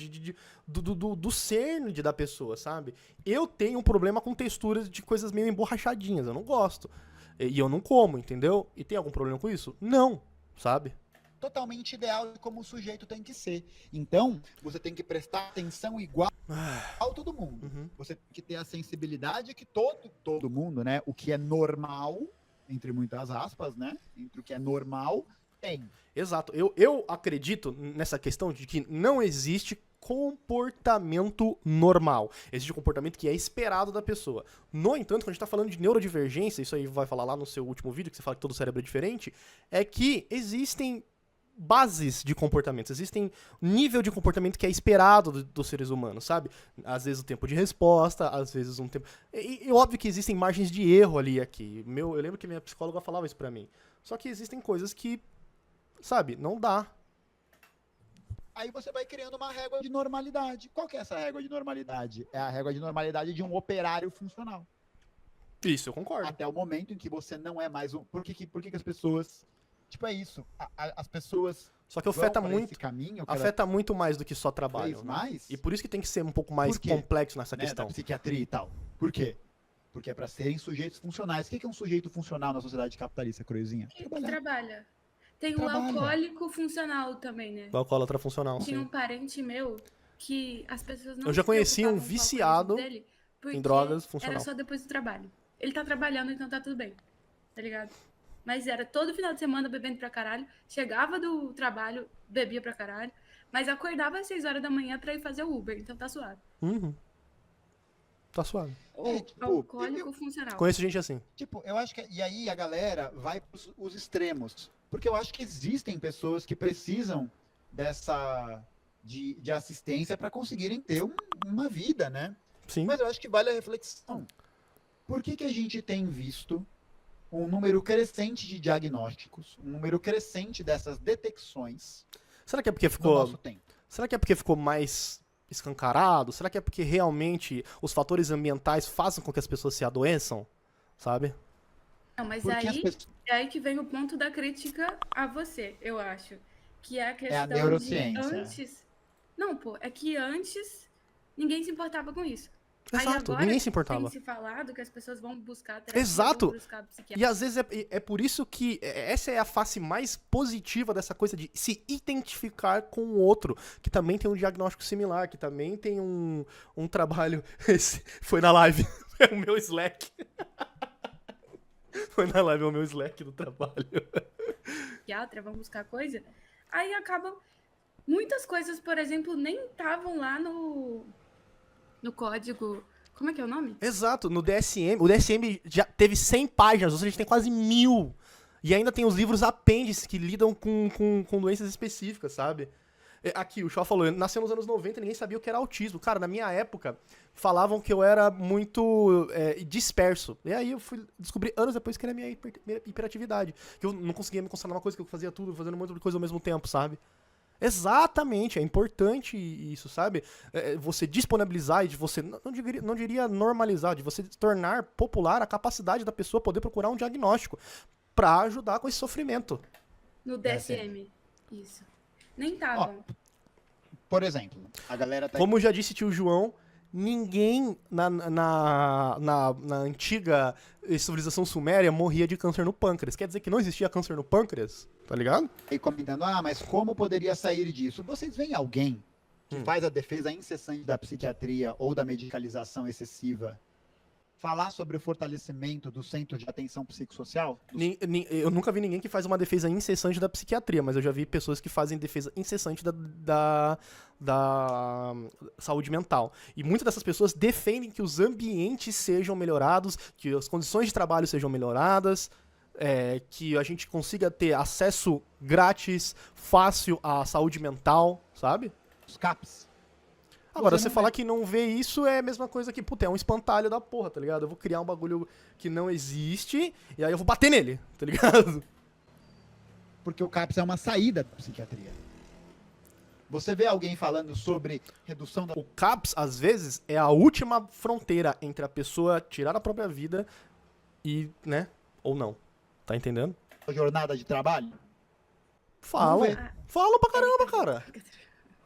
[SPEAKER 1] do cerne da pessoa, sabe? Eu tenho um problema com texturas de coisas meio emborrachadinhas, eu não gosto. E eu não como, entendeu? E tem algum problema com isso? Não, sabe?
[SPEAKER 2] Totalmente ideal de como o sujeito tem que ser. Então, você tem que prestar atenção igual a todo mundo.
[SPEAKER 1] Uhum.
[SPEAKER 2] Você tem que ter a sensibilidade que todo mundo, né? O que é normal, entre muitas aspas, né? Entre o que é normal, tem.
[SPEAKER 1] Exato. Eu acredito nessa questão de que não existe comportamento normal. Existe um comportamento que é esperado da pessoa. No entanto, quando a gente tá falando de neurodivergência, isso aí vai falar lá no seu último vídeo, que você fala que todo cérebro é diferente, é que existem bases de comportamentos, existem nível de comportamento que é esperado dos seres humanos, sabe? Às vezes o tempo de resposta, às vezes um tempo... E óbvio que existem margens de erro ali aqui. Eu lembro que minha psicóloga falava isso pra mim. Só que existem coisas que, sabe, não dá.
[SPEAKER 2] Aí você vai criando uma régua de normalidade. Qual que é essa régua de normalidade? É a régua de normalidade de um operário funcional.
[SPEAKER 1] Isso, eu concordo.
[SPEAKER 2] Até o momento em que você não é mais um... Por que as pessoas... Tipo, é isso. As pessoas
[SPEAKER 1] Só que afeta
[SPEAKER 2] vão pra
[SPEAKER 1] muito,
[SPEAKER 2] esse caminho,
[SPEAKER 1] afeta muito mais do que só trabalho.
[SPEAKER 2] vez
[SPEAKER 1] Né?
[SPEAKER 2] mais.
[SPEAKER 1] E por isso que tem que ser um pouco mais
[SPEAKER 2] Por quê?
[SPEAKER 1] complexo nessa
[SPEAKER 2] né,
[SPEAKER 1] questão.
[SPEAKER 2] da psiquiatria e tal. Por quê? Porque é para serem sujeitos funcionais. O que é um sujeito funcional na sociedade capitalista, Cruzinha?
[SPEAKER 3] Que trabalha. Tem o
[SPEAKER 2] Trabalha.
[SPEAKER 3] alcoólico funcional também, né?
[SPEAKER 1] O alcoólatra funcional,
[SPEAKER 3] Tinha
[SPEAKER 1] sim.
[SPEAKER 3] um parente meu que as pessoas não
[SPEAKER 1] Eu já
[SPEAKER 3] se
[SPEAKER 1] conheci um
[SPEAKER 3] preocupavam com o
[SPEAKER 1] viciado
[SPEAKER 3] alcoolismo dele, porque
[SPEAKER 1] em drogas funcional.
[SPEAKER 3] era só depois do trabalho. Ele tá trabalhando, então tá tudo bem. Tá ligado? Mas era todo final de semana bebendo pra caralho. Chegava do trabalho, bebia pra caralho. Mas acordava às 6 horas da manhã pra ir fazer o Uber. Então tá suave.
[SPEAKER 1] Uhum. Tá suave.
[SPEAKER 3] Alcoólico funcional.
[SPEAKER 1] Conheço gente assim.
[SPEAKER 2] Tipo, eu acho que... E aí a galera vai pros os extremos. Porque eu acho que existem pessoas que precisam dessa... De assistência para conseguirem ter uma vida, né?
[SPEAKER 1] Sim.
[SPEAKER 2] Mas eu acho que vale a reflexão. Por que a gente tem visto um número crescente de diagnósticos, um número crescente dessas detecções
[SPEAKER 1] Será que é porque
[SPEAKER 2] no
[SPEAKER 1] ficou.
[SPEAKER 2] nosso tempo?
[SPEAKER 1] Será que é porque ficou mais escancarado? Será que é porque realmente os fatores ambientais fazem com que as pessoas se adoeçam? Sabe?
[SPEAKER 3] Não, mas
[SPEAKER 2] Porque as
[SPEAKER 3] aí
[SPEAKER 2] pessoas...
[SPEAKER 3] é aí que vem o ponto da crítica a você, eu acho. Que é a questão
[SPEAKER 2] neurociência.
[SPEAKER 3] de antes... Não, pô, é que antes ninguém se importava com isso. Aí
[SPEAKER 1] Exato,
[SPEAKER 3] agora
[SPEAKER 1] ninguém se importava.
[SPEAKER 3] tem se falado que as pessoas vão buscar terapia,
[SPEAKER 1] Exato.
[SPEAKER 3] vão buscar psiquiatra.
[SPEAKER 1] E às vezes é por isso que essa é a face mais positiva dessa coisa de se identificar com o outro, que também tem um diagnóstico similar, que também tem um trabalho. Esse foi na live, é o meu Slack. Foi na live, é o meu Slack do trabalho.
[SPEAKER 3] Psiquiatra, vão buscar coisa. Aí acabam... Muitas coisas, por exemplo, nem estavam lá no código... Como é que é o nome?
[SPEAKER 1] Exato, no DSM. O DSM já teve 100 páginas, ou seja, a gente tem quase 1000. E ainda tem os livros apêndices que lidam com doenças específicas, sabe? Aqui, o Shaw falou, nasceu nos anos 90 e ninguém sabia o que era autismo. Cara, na minha época, falavam que eu era muito disperso. E aí eu fui descobrir anos depois que era minha hiperatividade. Que eu não conseguia me concentrar numa coisa, que eu fazia tudo, fazendo um monte de coisa ao mesmo tempo, sabe? Exatamente, é importante isso, sabe? Você disponibilizar e de você, não diria normalizar, de você tornar popular a capacidade da pessoa poder procurar um diagnóstico pra ajudar com esse sofrimento.
[SPEAKER 3] No DSM. Isso. Nem estavam.
[SPEAKER 2] Por exemplo, a galera tá...
[SPEAKER 1] Como já disse tio João, ninguém na antiga civilização suméria morria de câncer no pâncreas. Quer dizer que não existia câncer no pâncreas? Tá ligado?
[SPEAKER 2] aí comentando, mas como poderia sair disso? Vocês veem alguém que faz a defesa incessante da psiquiatria ou da medicalização excessiva falar sobre o fortalecimento do centro de atenção psicossocial?
[SPEAKER 1] Eu nunca vi ninguém que faz uma defesa incessante da psiquiatria, mas eu já vi pessoas que fazem defesa incessante da saúde mental. E muitas dessas pessoas defendem que os ambientes sejam melhorados, que as condições de trabalho sejam melhoradas, que a gente consiga ter acesso grátis, fácil à saúde mental, sabe?
[SPEAKER 2] Os CAPs.
[SPEAKER 1] Agora,
[SPEAKER 2] Você
[SPEAKER 1] você
[SPEAKER 2] não
[SPEAKER 1] falar que não vê isso é a mesma coisa que, puta, é um espantalho da porra, tá ligado? Eu vou criar um bagulho que não existe e aí eu vou bater nele, tá ligado?
[SPEAKER 2] Porque o CAPS é uma saída da psiquiatria. Você vê alguém falando sobre redução da
[SPEAKER 1] O CAPS, às vezes, é a última fronteira entre a pessoa tirar a própria vida e, né, ou não. Tá entendendo?
[SPEAKER 2] jornada de trabalho?
[SPEAKER 1] Falam,
[SPEAKER 2] Vamos
[SPEAKER 1] Fala pra caramba, cara.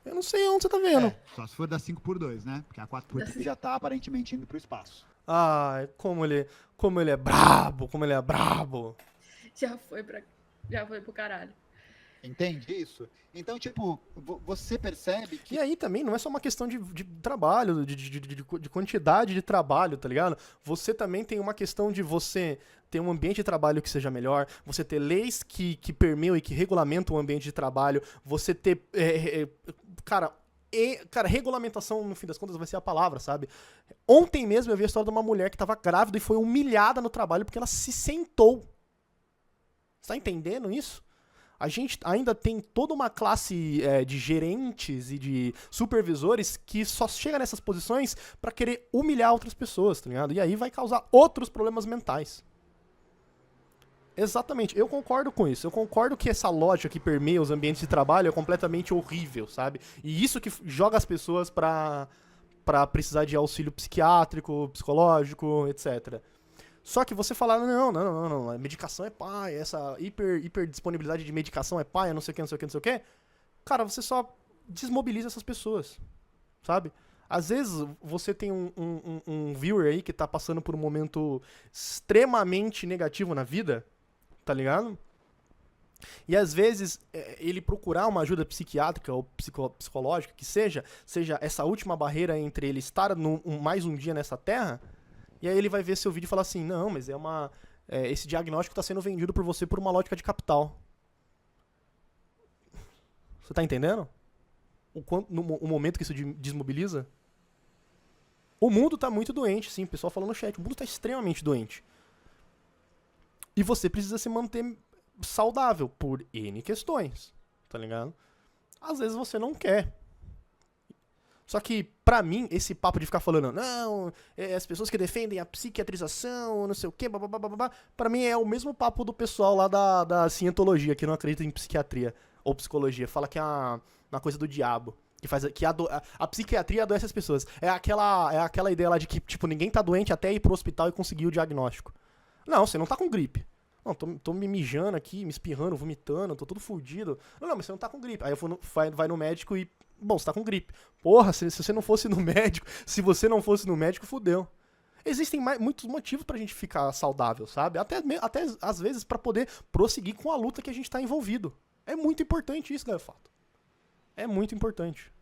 [SPEAKER 1] Eu não sei onde você tá vendo.
[SPEAKER 2] Só se for da 5x2, né? Porque a 4x3 já tá aparentemente indo pro espaço.
[SPEAKER 1] Ai, como ele é brabo, como ele é brabo.
[SPEAKER 3] Já foi pro caralho.
[SPEAKER 2] Entende isso? Então, tipo, você percebe que
[SPEAKER 1] E aí também não é só uma questão de trabalho, de quantidade de trabalho, tá ligado? Você também tem uma questão de você ter um ambiente de trabalho que seja melhor, você ter leis que permeiam e que regulamentam o ambiente de trabalho, você ter. Cara, regulamentação, no fim das contas, vai ser a palavra, sabe? Ontem mesmo eu vi a história de uma mulher que tava grávida e foi humilhada no trabalho porque ela se sentou. Você tá entendendo isso? A gente ainda tem toda uma classe de gerentes e de supervisores que só chega nessas posições pra querer humilhar outras pessoas, tá ligado? E aí vai causar outros problemas mentais. Exatamente, eu concordo com isso. Eu concordo que essa lógica que permeia os ambientes de trabalho é completamente horrível, sabe? E isso que joga as pessoas pra precisar de auxílio psiquiátrico, psicológico, etc. Só que você falar, não, a medicação é paia, essa hiper disponibilidade de medicação é paia, não sei o que, não sei o que, não sei o que. Cara, você só desmobiliza essas pessoas, sabe? Às vezes você tem um viewer aí que tá passando por um momento extremamente negativo na vida, tá ligado? E às vezes ele procurar uma ajuda psiquiátrica ou psicológica, que seja essa última barreira entre ele estar mais um dia nessa terra. E aí ele vai ver seu vídeo e falar assim, não, mas esse diagnóstico está sendo vendido por você por uma lógica de capital. Você tá entendendo? O momento que isso desmobiliza? O mundo tá muito doente, sim, o pessoal falou no chat, o mundo tá extremamente doente. E você precisa se manter saudável por N questões, tá ligado? Às vezes você não quer. Só que, pra mim, esse papo de ficar falando, não, as pessoas que defendem a psiquiatrização, não sei o quê, babá, pra mim é o mesmo papo do pessoal lá da cientologia, que não acredita em psiquiatria ou psicologia. Fala que é uma coisa do diabo. Que a psiquiatria adoece as pessoas. É aquela ideia lá de que, tipo, ninguém tá doente até ir pro hospital e conseguir o diagnóstico. Não, você não tá com gripe. Não, tô me mijando aqui, me espirrando, vomitando, tô todo fudido. Não, mas você não tá com gripe. Aí vai no médico e... Bom, você tá com gripe. Porra, se você não fosse no médico... Se você não fosse no médico, fudeu. Existem muitos motivos pra gente ficar saudável, sabe? Até às vezes pra poder prosseguir com a luta que a gente tá envolvido. É muito importante isso, Gaiofato. É muito importante,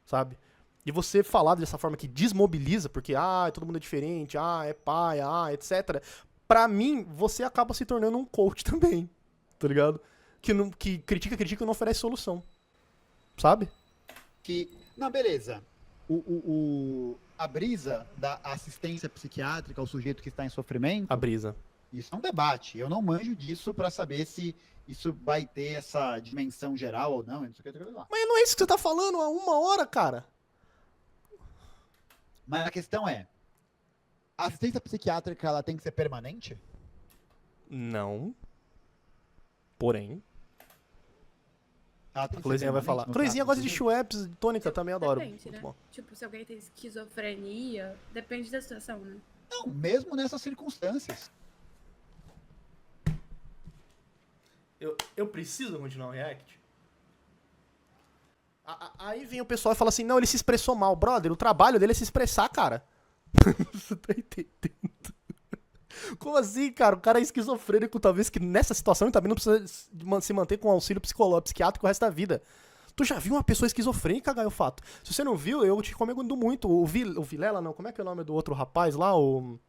[SPEAKER 1] sabe? E você falar dessa forma que desmobiliza, porque, todo mundo é diferente, é pai, etc. Pra mim, você acaba se tornando um coach também, tá ligado? Que critica e não oferece solução, sabe?
[SPEAKER 2] Não, beleza. A brisa da assistência psiquiátrica ao sujeito que está em sofrimento...
[SPEAKER 1] A brisa.
[SPEAKER 2] Isso é um debate. Eu não manjo disso pra saber se isso vai ter essa dimensão geral ou não. Mas
[SPEAKER 1] não é isso que você tá falando há 1 hora, cara.
[SPEAKER 2] Mas a questão é, a assistência psiquiátrica ela tem que ser permanente?
[SPEAKER 1] Não. Porém...
[SPEAKER 2] A
[SPEAKER 1] Cloizinha vai falar. Cloizinha gosta de Schweppes, tônica, também adoro.
[SPEAKER 3] Depende, né? Tipo, se alguém tem esquizofrenia, depende da situação, né?
[SPEAKER 2] Não, mesmo nessas circunstâncias.
[SPEAKER 1] Eu preciso continuar o react? Aí vem o pessoal e fala assim, não, ele se expressou mal. Brother, o trabalho dele é se expressar, cara. Você tá entendendo? Como assim, cara? O cara é esquizofrênico, talvez que nessa situação ele também não precisa se manter com auxílio psiquiátrico o resto da vida. Tu já viu uma pessoa esquizofrênica, Gaiofato? Se você não viu, eu te recomendo muito. O Vilela, não, como é que é o nome do outro rapaz lá? O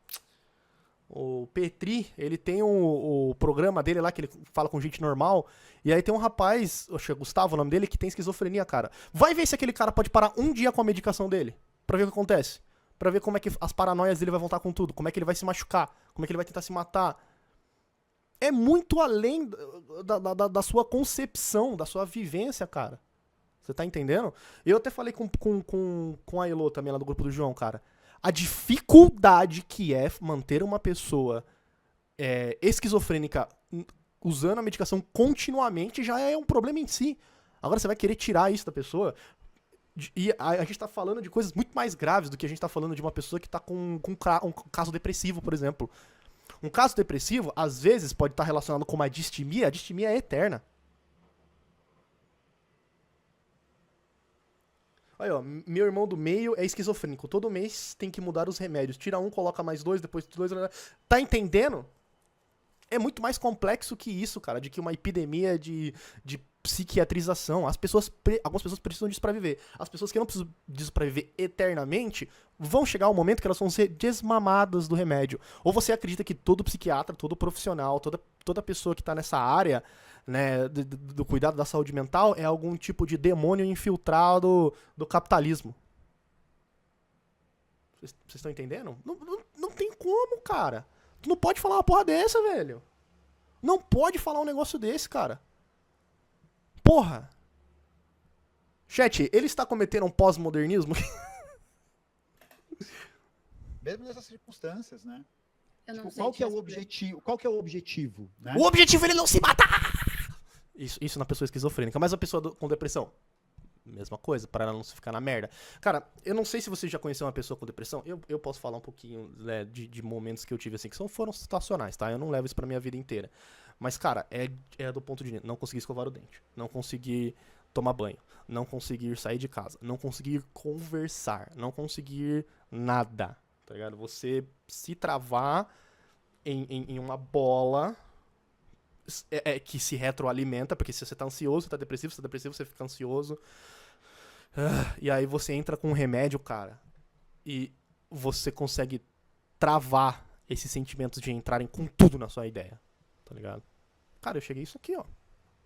[SPEAKER 1] Petri, ele tem o programa dele lá, que ele fala com gente normal. E aí tem um rapaz, Gustavo, o nome dele, que tem esquizofrenia, cara. Vai ver se aquele cara pode parar um dia com a medicação dele, pra ver o que acontece. Pra ver como é que as paranoias dele vai voltar com tudo, como é que ele vai se machucar, como é que ele vai tentar se matar. É muito além da sua concepção, da sua vivência, cara. Você tá entendendo? Eu até falei com a Elô também, lá do grupo do João, cara. A dificuldade que é manter uma pessoa esquizofrênica usando a medicação continuamente já é um problema em si. Agora você vai querer tirar isso da pessoa... E a gente tá falando de coisas muito mais graves do que a gente tá falando de uma pessoa que tá com um caso depressivo, por exemplo. Um caso depressivo, às vezes, pode estar relacionado com uma distimia. A distimia é eterna. Aí, ó, meu irmão do meio é esquizofrênico. Todo mês tem que mudar os remédios. Tira um, coloca mais dois, depois dois. Tá entendendo? É muito mais complexo que isso, cara, de que uma epidemia de psiquiatrização. Algumas pessoas precisam disso pra viver. As pessoas que não precisam disso pra viver eternamente vão chegar um momento que elas vão ser desmamadas do remédio. Ou você acredita que todo psiquiatra, todo profissional, toda pessoa que tá nessa área, né, do cuidado da saúde mental é algum tipo de demônio infiltrado do capitalismo. Vocês estão entendendo? Não tem como, cara. Tu não pode falar uma porra dessa, velho. Não pode falar um negócio desse, cara. Porra. Chat, ele está cometendo um pós-modernismo?
[SPEAKER 2] Mesmo nessas circunstâncias, né?
[SPEAKER 3] Eu não
[SPEAKER 2] Tipo,
[SPEAKER 3] sei
[SPEAKER 2] qual
[SPEAKER 3] te
[SPEAKER 2] que é o
[SPEAKER 3] responder.
[SPEAKER 2] objetivo? Qual que é o objetivo, né?
[SPEAKER 1] O objetivo é ele não se matar! Isso na pessoa esquizofrênica. Mas a pessoa com depressão? Mesma coisa, para ela não se ficar na merda. Cara, eu não sei se você já conheceu uma pessoa com depressão. Eu posso falar um pouquinho, né, de momentos que eu tive assim, que foram situacionais, tá? Eu não levo isso pra minha vida inteira. Mas, cara, é do ponto de não conseguir escovar o dente, não conseguir tomar banho, não conseguir sair de casa, não conseguir conversar, não conseguir nada, tá ligado? Você se travar em uma bola que se retroalimenta, porque se você tá ansioso, você tá depressivo, você fica ansioso. E aí você entra com um remédio, cara, e você consegue travar esses sentimentos de entrarem com tudo na sua ideia, tá ligado? Cara, eu cheguei isso aqui, ó,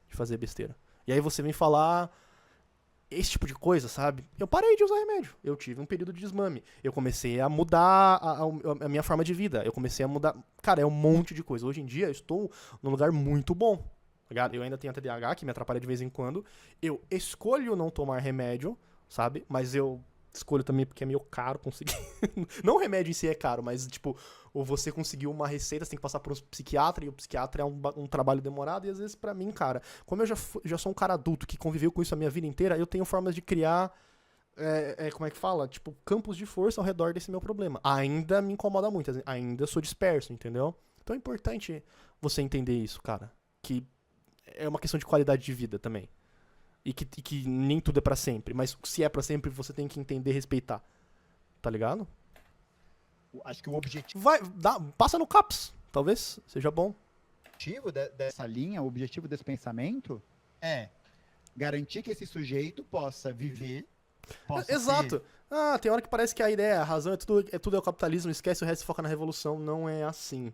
[SPEAKER 1] de fazer besteira. E aí você vem falar esse tipo de coisa, sabe? Eu parei de usar remédio. Eu tive um período de desmame. Eu comecei a mudar a minha forma de vida. Eu comecei a mudar... Cara, é um monte de coisa. Hoje em dia eu estou num lugar muito bom, tá ligado? Eu ainda tenho a TDAH, que me atrapalha de vez em quando. Eu escolho não tomar remédio, sabe? Mas eu escolho também porque é meio caro conseguir. Não o remédio em si é caro, mas, tipo, ou você conseguiu uma receita, você tem que passar por um psiquiatra, e o psiquiatra é um trabalho demorado, e às vezes pra mim, cara, como eu já sou um cara adulto que conviveu com isso a minha vida inteira, eu tenho formas de criar, como é que fala? Tipo, campos de força ao redor desse meu problema. Ainda me incomoda muito, ainda sou disperso, entendeu? Então é importante você entender isso, cara, que é uma questão de qualidade de vida também. E que nem tudo é pra sempre. Mas se é pra sempre, você tem que entender e respeitar. Tá ligado?
[SPEAKER 2] Acho que o objetivo
[SPEAKER 1] Passa no CAPS. Talvez seja bom.
[SPEAKER 2] dessa linha, o objetivo desse pensamento é garantir que esse sujeito possa viver, possa
[SPEAKER 1] Exato.
[SPEAKER 2] ter...
[SPEAKER 1] Tem hora que parece que a ideia, a razão tudo é o capitalismo, esquece o resto e foca na revolução. Não é assim.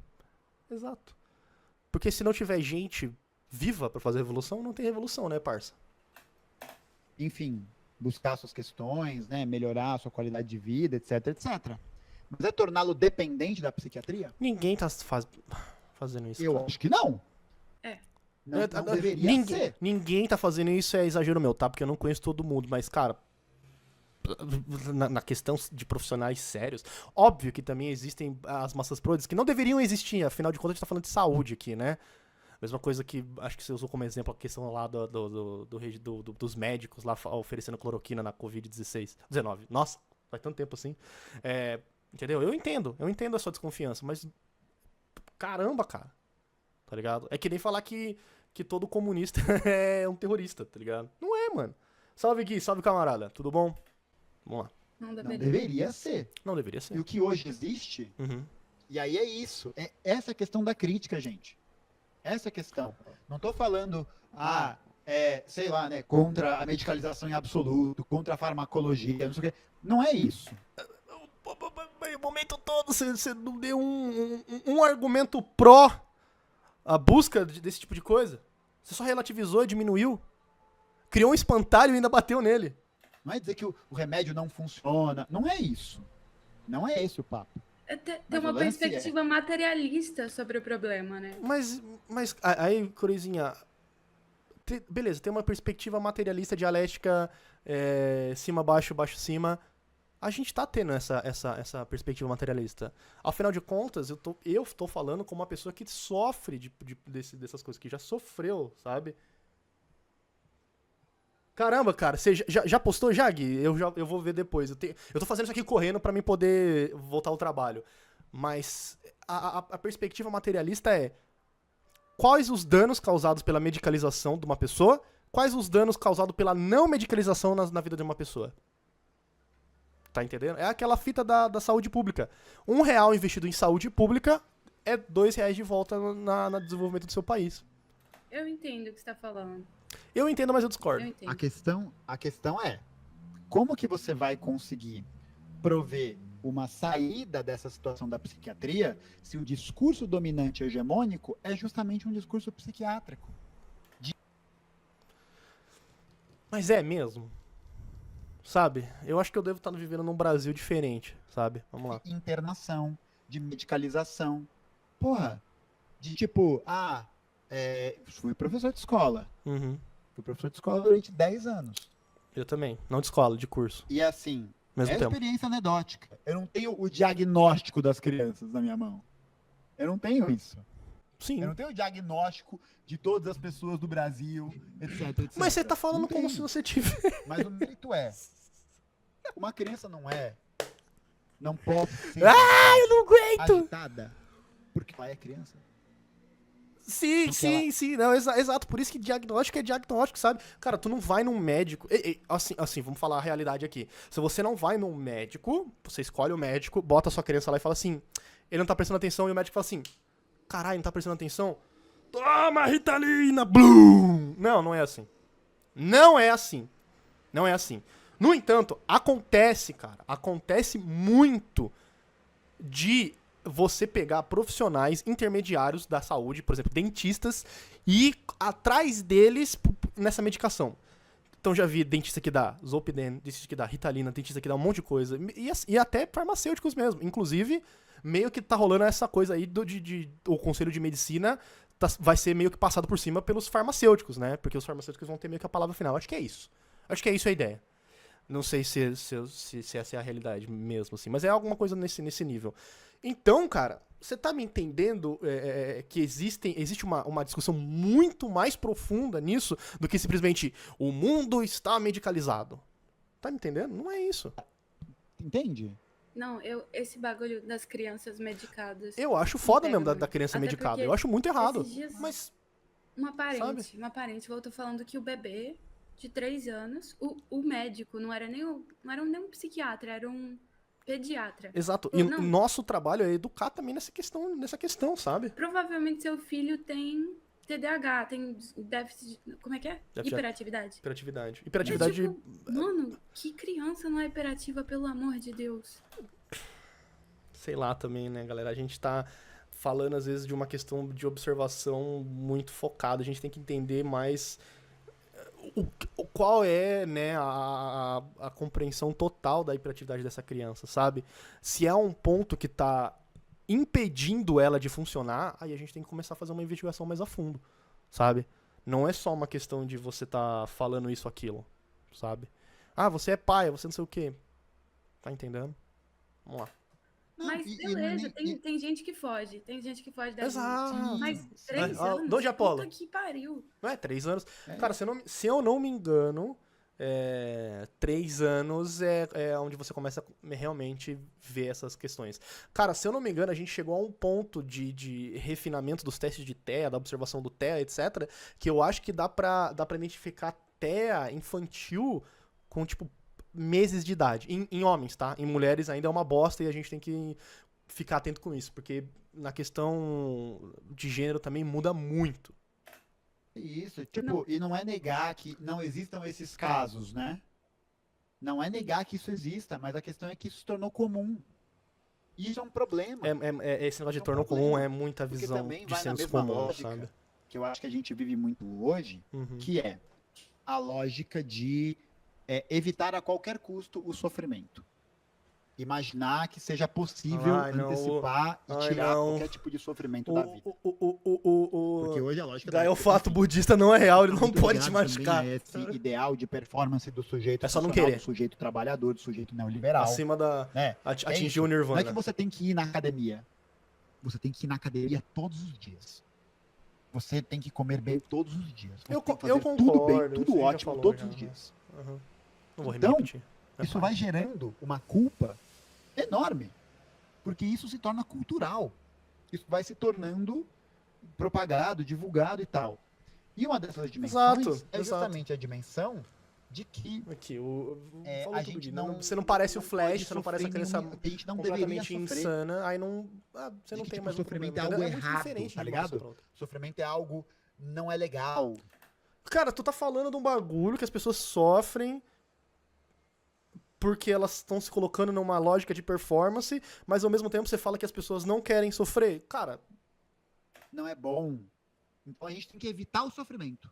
[SPEAKER 1] Exato. Porque se não tiver gente viva pra fazer revolução, não tem revolução, né, parça?
[SPEAKER 2] Enfim, buscar suas questões, né, melhorar a sua qualidade de vida, etc, etc. Mas é torná-lo dependente da psiquiatria?
[SPEAKER 1] Ninguém tá fazendo isso.
[SPEAKER 2] Eu
[SPEAKER 1] cara.
[SPEAKER 2] acho que não.
[SPEAKER 3] É.
[SPEAKER 2] Não deveria ser.
[SPEAKER 1] Ninguém tá fazendo isso, é exagero meu, tá? Porque eu não conheço todo mundo, mas, cara, na questão de profissionais sérios, óbvio que também existem as massas podres que não deveriam existir, afinal de contas a gente tá falando de saúde aqui, né? Mesma coisa que, acho que você usou como exemplo a questão lá dos médicos lá oferecendo cloroquina na Covid-19. Nossa, faz tanto tempo assim. Entendeu? Eu entendo a sua desconfiança, mas caramba, cara. Tá ligado? É que nem falar que todo comunista é um terrorista, tá ligado? Não é, mano. Salve Gui, salve camarada. Tudo bom? Vamos lá.
[SPEAKER 3] Não
[SPEAKER 2] Não
[SPEAKER 3] deveria.
[SPEAKER 2] deveria ser.
[SPEAKER 1] Não deveria
[SPEAKER 2] E
[SPEAKER 1] ser.
[SPEAKER 2] o que hoje existe,
[SPEAKER 1] Uhum.
[SPEAKER 2] e aí é isso, é essa questão da crítica, gente. Essa questão. Não tô falando, sei lá, né, contra a medicalização em absoluto, contra a farmacologia, não sei o quê. Não é isso.
[SPEAKER 1] O momento todo você não deu um argumento pró a busca desse tipo de coisa. Você só relativizou e diminuiu. Criou um espantalho e ainda bateu nele.
[SPEAKER 2] Não é dizer que o remédio não funciona. Não é isso. Não é esse o papo.
[SPEAKER 3] Tem
[SPEAKER 2] Mas
[SPEAKER 3] uma
[SPEAKER 2] o lance
[SPEAKER 3] perspectiva materialista sobre o problema, né?
[SPEAKER 1] Mas aí, Corizinha, beleza, tem uma perspectiva materialista, dialética, cima, baixo, baixo, cima. A gente tá tendo essa perspectiva materialista. Afinal de contas, eu tô falando como uma pessoa que sofre dessas coisas, que já sofreu, sabe? Caramba, cara, você já postou, Jag? Eu vou ver depois. Eu tô fazendo isso aqui correndo pra mim poder voltar ao trabalho. Mas a perspectiva materialista é: quais os danos causados pela medicalização de uma pessoa? Quais os danos causados pela não medicalização na vida de uma pessoa? Tá entendendo? É aquela fita da saúde pública. R$1 investido em saúde pública é R$2 de volta no desenvolvimento do seu país.
[SPEAKER 3] Eu entendo o que você tá falando.
[SPEAKER 1] Eu entendo, mas eu
[SPEAKER 3] Eu
[SPEAKER 1] discordo.
[SPEAKER 3] entendo.
[SPEAKER 2] A questão é, como que você vai conseguir prover uma saída dessa situação da psiquiatria se o discurso dominante hegemônico é justamente um discurso psiquiátrico?
[SPEAKER 1] Mas é mesmo? Sabe? Eu acho que eu devo estar vivendo num Brasil diferente, sabe? Vamos lá.
[SPEAKER 2] De internação, de medicalização. Porra, de tipo, fui professor de escola.
[SPEAKER 1] Uhum.
[SPEAKER 2] Fui professor de escola durante 10 anos.
[SPEAKER 1] Eu também. Não de escola, de curso.
[SPEAKER 2] E assim,
[SPEAKER 1] Mesmo
[SPEAKER 2] é
[SPEAKER 1] tempo.
[SPEAKER 2] experiência anedótica. Eu não tenho o diagnóstico das crianças na minha mão. Eu não tenho isso.
[SPEAKER 1] Sim.
[SPEAKER 2] Eu não tenho o diagnóstico de todas as pessoas do Brasil, etc.
[SPEAKER 1] Mas você tá falando
[SPEAKER 2] Não
[SPEAKER 1] como
[SPEAKER 2] tenho.
[SPEAKER 1] se você tivesse.
[SPEAKER 2] Mas o mérito é, uma criança não pode ser
[SPEAKER 1] Eu não aguento!
[SPEAKER 2] agitada porque ela é criança.
[SPEAKER 1] Sim,
[SPEAKER 2] Porque
[SPEAKER 1] sim, sim. Não, exato. Por isso que diagnóstico é diagnóstico, sabe? Cara, tu não vai num médico. Assim, vamos falar a realidade aqui. Se você não vai num médico, você escolhe o médico, bota a sua criança lá e fala assim: ele não tá prestando atenção, e o médico fala assim: caralho, não tá prestando atenção? Toma, Ritalina! Blum! Não é assim. Não é assim. Não é assim. No entanto, acontece, cara. Acontece muito de você pegar profissionais intermediários da saúde, por exemplo, dentistas, e ir atrás deles nessa medicação. Então já vi dentista que dá Zolpidem, dentista que dá Ritalina, dentista que dá um monte de coisa, e até farmacêuticos mesmo. Inclusive, meio que tá rolando essa coisa aí o Conselho de Medicina vai ser meio que passado por cima pelos farmacêuticos, né? Porque os farmacêuticos vão ter meio que a palavra final. Acho que é isso. Acho que é isso a ideia. Não sei se essa é a realidade mesmo, assim, mas é alguma coisa nesse nível. Então, cara, você tá me entendendo que existe uma discussão muito mais profunda nisso do que simplesmente o mundo está medicalizado. Tá me entendendo? Não é isso.
[SPEAKER 2] Entende?
[SPEAKER 3] Não, esse bagulho das crianças medicadas.
[SPEAKER 1] Eu acho foda mesmo da
[SPEAKER 3] muito.
[SPEAKER 1] criança
[SPEAKER 3] Até
[SPEAKER 1] medicada.
[SPEAKER 3] porque
[SPEAKER 1] Eu acho muito errado.
[SPEAKER 3] esses dias-
[SPEAKER 1] Mas,
[SPEAKER 3] Uma parente voltou falando que o bebê de 3 anos, o médico não era nem um psiquiatra, era um pediatra.
[SPEAKER 1] exato. E
[SPEAKER 3] Não.
[SPEAKER 1] nosso trabalho é educar também nessa questão, sabe?
[SPEAKER 3] Provavelmente seu filho tem TDAH, tem déficit. Como é que é?
[SPEAKER 1] Déficit-
[SPEAKER 3] Hiperatividade.
[SPEAKER 1] Hiperatividade.
[SPEAKER 3] Mas,
[SPEAKER 1] Hiperatividade.
[SPEAKER 3] tipo, mano, que criança não é hiperativa, pelo amor de Deus?
[SPEAKER 1] Sei lá também, né, galera? A gente tá falando, às vezes, de uma questão de observação muito focada. A gente tem que entender mais qual é, né, a compreensão total da hiperatividade dessa criança, sabe? Se é um ponto que tá impedindo ela de funcionar, aí a gente tem que começar a fazer uma investigação mais a fundo, sabe? Não é só uma questão de você tá falando isso, aquilo, sabe? Ah, você é pai, você não sei o quê. Tá entendendo? Vamos lá.
[SPEAKER 2] Não,
[SPEAKER 3] Mas beleza, tem gente que foge. Tem gente que foge da
[SPEAKER 1] Exato.
[SPEAKER 3] gente. Mas
[SPEAKER 2] Sim.
[SPEAKER 3] 3
[SPEAKER 1] Ah,
[SPEAKER 3] anos?
[SPEAKER 1] Dom de Apolo.
[SPEAKER 3] Puta que pariu.
[SPEAKER 1] Não é 3 anos.
[SPEAKER 2] É.
[SPEAKER 1] Cara, se eu não me engano, 3 anos é onde você começa a realmente ver essas questões. Cara, se eu não me engano, a gente chegou a um ponto de refinamento dos testes de TEA, da observação do TEA, etc., que eu acho que dá pra identificar TEA infantil com, tipo, meses de idade. Em homens, tá? Em mulheres ainda é uma bosta e a gente tem que ficar atento com isso, porque na questão de gênero também muda muito.
[SPEAKER 2] Isso, tipo, e não é negar que não existam esses casos, né? Não é negar que isso exista, mas a questão é que isso se tornou comum. E isso é um problema,
[SPEAKER 1] Esse negócio de
[SPEAKER 2] É um
[SPEAKER 1] torno
[SPEAKER 2] problema,
[SPEAKER 1] comum é muita
[SPEAKER 2] porque
[SPEAKER 1] visão
[SPEAKER 2] também
[SPEAKER 1] de
[SPEAKER 2] vai na
[SPEAKER 1] senso
[SPEAKER 2] mesma
[SPEAKER 1] comum,
[SPEAKER 2] lógica
[SPEAKER 1] sabe?
[SPEAKER 2] que eu acho que a gente vive muito hoje,
[SPEAKER 1] Uhum.
[SPEAKER 2] que é a lógica de evitar a qualquer custo o sofrimento. Imaginar que seja possível
[SPEAKER 1] Ai, não,
[SPEAKER 2] antecipar e
[SPEAKER 1] ai,
[SPEAKER 2] tirar
[SPEAKER 1] não.
[SPEAKER 2] qualquer tipo de sofrimento da vida.
[SPEAKER 1] O
[SPEAKER 2] Porque hoje a lógica
[SPEAKER 1] gaiofato budista não é real, ele não
[SPEAKER 2] muito
[SPEAKER 1] pode te
[SPEAKER 2] ligado
[SPEAKER 1] machucar.
[SPEAKER 2] também a esse ideal de performance do sujeito
[SPEAKER 1] É só não
[SPEAKER 2] funcional,
[SPEAKER 1] querer.
[SPEAKER 2] do sujeito trabalhador, do sujeito neoliberal.
[SPEAKER 1] Acima da.
[SPEAKER 2] Né?
[SPEAKER 1] Atingir
[SPEAKER 2] isso.
[SPEAKER 1] o
[SPEAKER 2] Não é
[SPEAKER 1] Nirvana.
[SPEAKER 2] que você tem que ir na academia. Você tem que ir na academia todos os dias. Você tem que comer bem todos os dias. Você
[SPEAKER 1] Eu
[SPEAKER 2] tem que
[SPEAKER 1] eu
[SPEAKER 2] fazer tudo bem,
[SPEAKER 1] concordo, isso
[SPEAKER 2] tudo
[SPEAKER 1] a gente já
[SPEAKER 2] ótimo
[SPEAKER 1] falou
[SPEAKER 2] todos
[SPEAKER 1] já,
[SPEAKER 2] os
[SPEAKER 1] né?
[SPEAKER 2] dias.
[SPEAKER 1] Uhum. Não vou
[SPEAKER 2] Então,
[SPEAKER 1] repetir.
[SPEAKER 2] Isso vai gerando uma culpa enorme. Porque isso se torna cultural. Isso vai se tornando propagado, divulgado e tal. E uma dessas dimensões
[SPEAKER 1] Exato,
[SPEAKER 2] é justamente a dimensão de que
[SPEAKER 1] Aqui, falou
[SPEAKER 2] a
[SPEAKER 1] tudo,
[SPEAKER 2] gente
[SPEAKER 1] Gui.
[SPEAKER 2] não,
[SPEAKER 1] Você não parece o
[SPEAKER 2] pode
[SPEAKER 1] Flash, você não
[SPEAKER 2] sofrer
[SPEAKER 1] parece a criança
[SPEAKER 2] que a gente não deveria
[SPEAKER 1] completamente
[SPEAKER 2] sofrer.
[SPEAKER 1] insana, aí não. Você
[SPEAKER 2] De
[SPEAKER 1] não
[SPEAKER 2] que,
[SPEAKER 1] tem
[SPEAKER 2] tipo,
[SPEAKER 1] mais um
[SPEAKER 2] sofrimento
[SPEAKER 1] problema.
[SPEAKER 2] é algo
[SPEAKER 1] Entendeu? É muito
[SPEAKER 2] errado,
[SPEAKER 1] diferente
[SPEAKER 2] tá
[SPEAKER 1] de uma pessoa
[SPEAKER 2] ligado?
[SPEAKER 1] pra outra.
[SPEAKER 2] Sofrimento é algo não é legal.
[SPEAKER 1] Cara, tu tá falando de um bagulho que as pessoas sofrem porque elas estão se colocando numa lógica de performance, mas ao mesmo tempo você fala que as pessoas não querem sofrer. Cara,
[SPEAKER 2] Não é bom. Então a gente tem que evitar o sofrimento.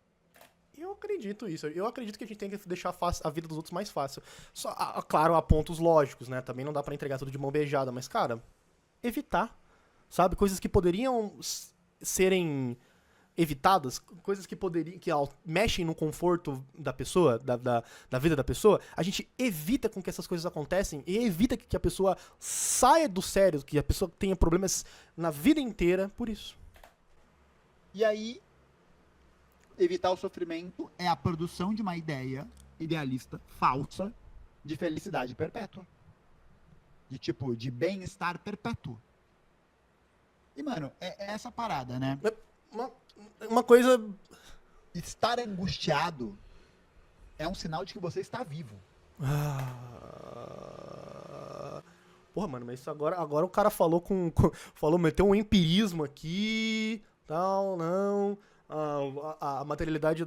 [SPEAKER 1] eu acredito isso. Eu acredito que a gente tem que deixar a vida dos outros mais fácil. Só, claro, há pontos lógicos, né? Também não dá pra entregar tudo de mão beijada, mas, cara, evitar, sabe? Coisas que poderiam serem evitadas, coisas que poderiam, mexem no conforto da pessoa, da vida da pessoa, a gente evita com que essas coisas acontecem e evita que a pessoa saia do sério, que a pessoa tenha problemas na vida inteira por isso.
[SPEAKER 2] E aí, evitar o sofrimento é a produção de uma ideia idealista falsa de felicidade perpétua. De tipo, de bem-estar perpétuo. E, mano, é essa parada, né?
[SPEAKER 1] Uma coisa.
[SPEAKER 2] Estar angustiado é um sinal de que você está vivo.
[SPEAKER 1] Porra, mano, mas isso agora o cara falou meteu um empirismo aqui, tal, não. A materialidade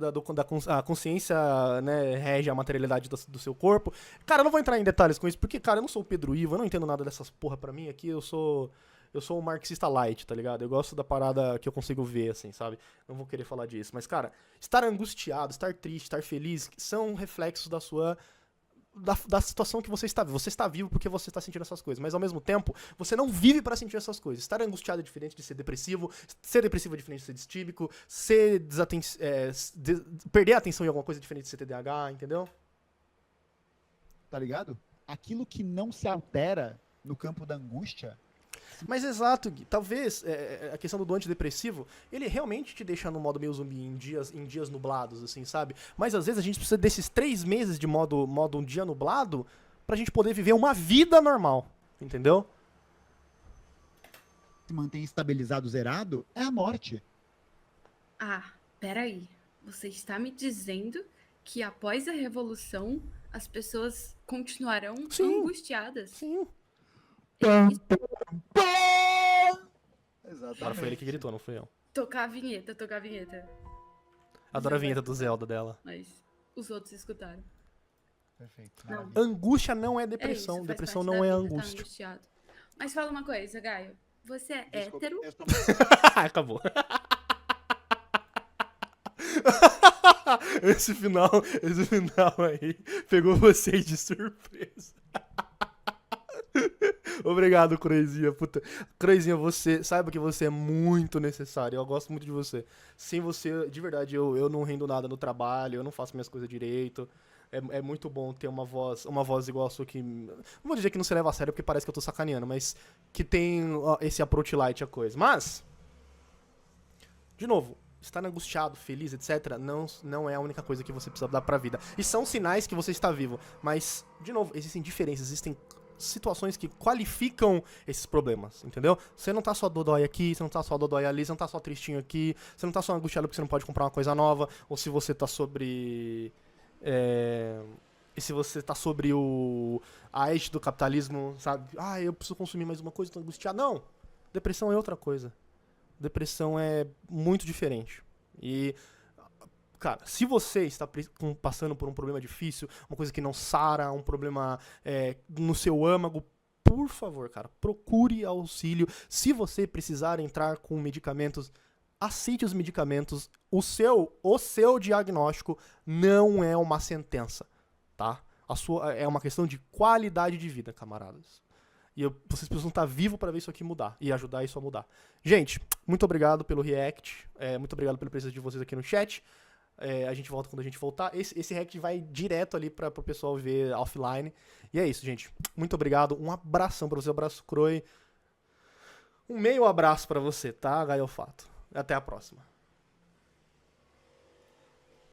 [SPEAKER 1] a consciência, né, rege a materialidade do seu corpo. Cara, eu não vou entrar em detalhes com isso, porque, cara, eu não sou o Pedro Ivo, eu não entendo nada dessas porra pra mim aqui, eu sou um marxista light, tá ligado? Eu gosto da parada que eu consigo ver, assim, sabe? Não vou querer falar disso. Mas, cara, estar angustiado, estar triste, estar feliz, são reflexos da sua... Da situação que você está vivo. Você está vivo porque você está sentindo essas coisas. Mas, ao mesmo tempo, você não vive pra sentir essas coisas. Estar angustiado é diferente de ser depressivo. Ser depressivo é diferente de ser distímico. Perder a atenção em alguma coisa é diferente de ser TDAH, entendeu?
[SPEAKER 2] Tá ligado? Aquilo que não se altera no campo da angústia...
[SPEAKER 1] Mas exato, Gui. Talvez a questão do antidepressivo, ele realmente te deixa no modo meio zumbi em dias nublados, assim, sabe? Mas às vezes a gente precisa desses 3 meses de modo um dia nublado pra gente poder viver uma vida normal, entendeu?
[SPEAKER 2] Se mantém estabilizado, zerado, é a morte.
[SPEAKER 3] Ah, peraí. Você está me dizendo que após a revolução as pessoas continuarão angustiadas?
[SPEAKER 1] Sim.
[SPEAKER 2] Exatamente.
[SPEAKER 1] Agora foi ele que gritou, não fui eu.
[SPEAKER 3] Tocar a vinheta.
[SPEAKER 1] Adoro a vinheta do Zelda dela.
[SPEAKER 3] Mas os outros escutaram.
[SPEAKER 2] Perfeito.
[SPEAKER 3] Não.
[SPEAKER 2] Maravilha.
[SPEAKER 1] Angústia não é depressão.
[SPEAKER 3] Faz
[SPEAKER 1] Depressão
[SPEAKER 3] parte
[SPEAKER 1] não
[SPEAKER 3] da
[SPEAKER 1] é
[SPEAKER 3] vida, tá
[SPEAKER 1] angústia.
[SPEAKER 3] angustiado. Mas fala uma coisa, Gaio. Você é
[SPEAKER 2] Desculpa,
[SPEAKER 3] hétero?
[SPEAKER 2] eu estou-
[SPEAKER 1] Acabou. Esse final aí pegou vocês de surpresa. Obrigado, Croizinha. Puta. Croizinha, você saiba que você é muito necessário. Eu gosto muito de você. Sem você, de verdade, eu não rendo nada no trabalho, eu não faço minhas coisas direito. É muito bom ter uma voz igual a sua que... Não vou dizer que não se leva a sério, porque parece que eu tô sacaneando, mas que tem esse approach light a coisa. Mas, de novo, estar angustiado, feliz, etc., não é a única coisa que você precisa dar pra vida. E são sinais que você está vivo. Mas, de novo, existem diferenças, existem situações que qualificam esses problemas, entendeu? Você não tá só dodói aqui, você não tá só dodói ali, você não tá só tristinho aqui, você não tá só angustiado porque você não pode comprar uma coisa nova, ou se você tá sobre... E se você tá sobre a age do capitalismo, sabe? Ah, eu preciso consumir mais uma coisa, tô angustiado. Não! Depressão é outra coisa. Depressão é muito diferente. E... Cara, se você está passando por um problema difícil, uma coisa que não sara, um problema no seu âmago, por favor, cara, procure auxílio. Se você precisar entrar com medicamentos, aceite os medicamentos. O seu diagnóstico não é uma sentença, tá? É uma questão de qualidade de vida, camaradas. E vocês precisam estar vivos para ver isso aqui mudar e ajudar isso a mudar. Gente, muito obrigado pelo react, muito obrigado pela presença de vocês aqui no chat. A gente volta quando a gente voltar. Esse react vai direto ali pro pessoal ver offline. E é isso, gente. Muito obrigado. Um abração pra você. Um abraço, Croy. Um meio abraço pra você, tá, Gaiofato? Até a próxima.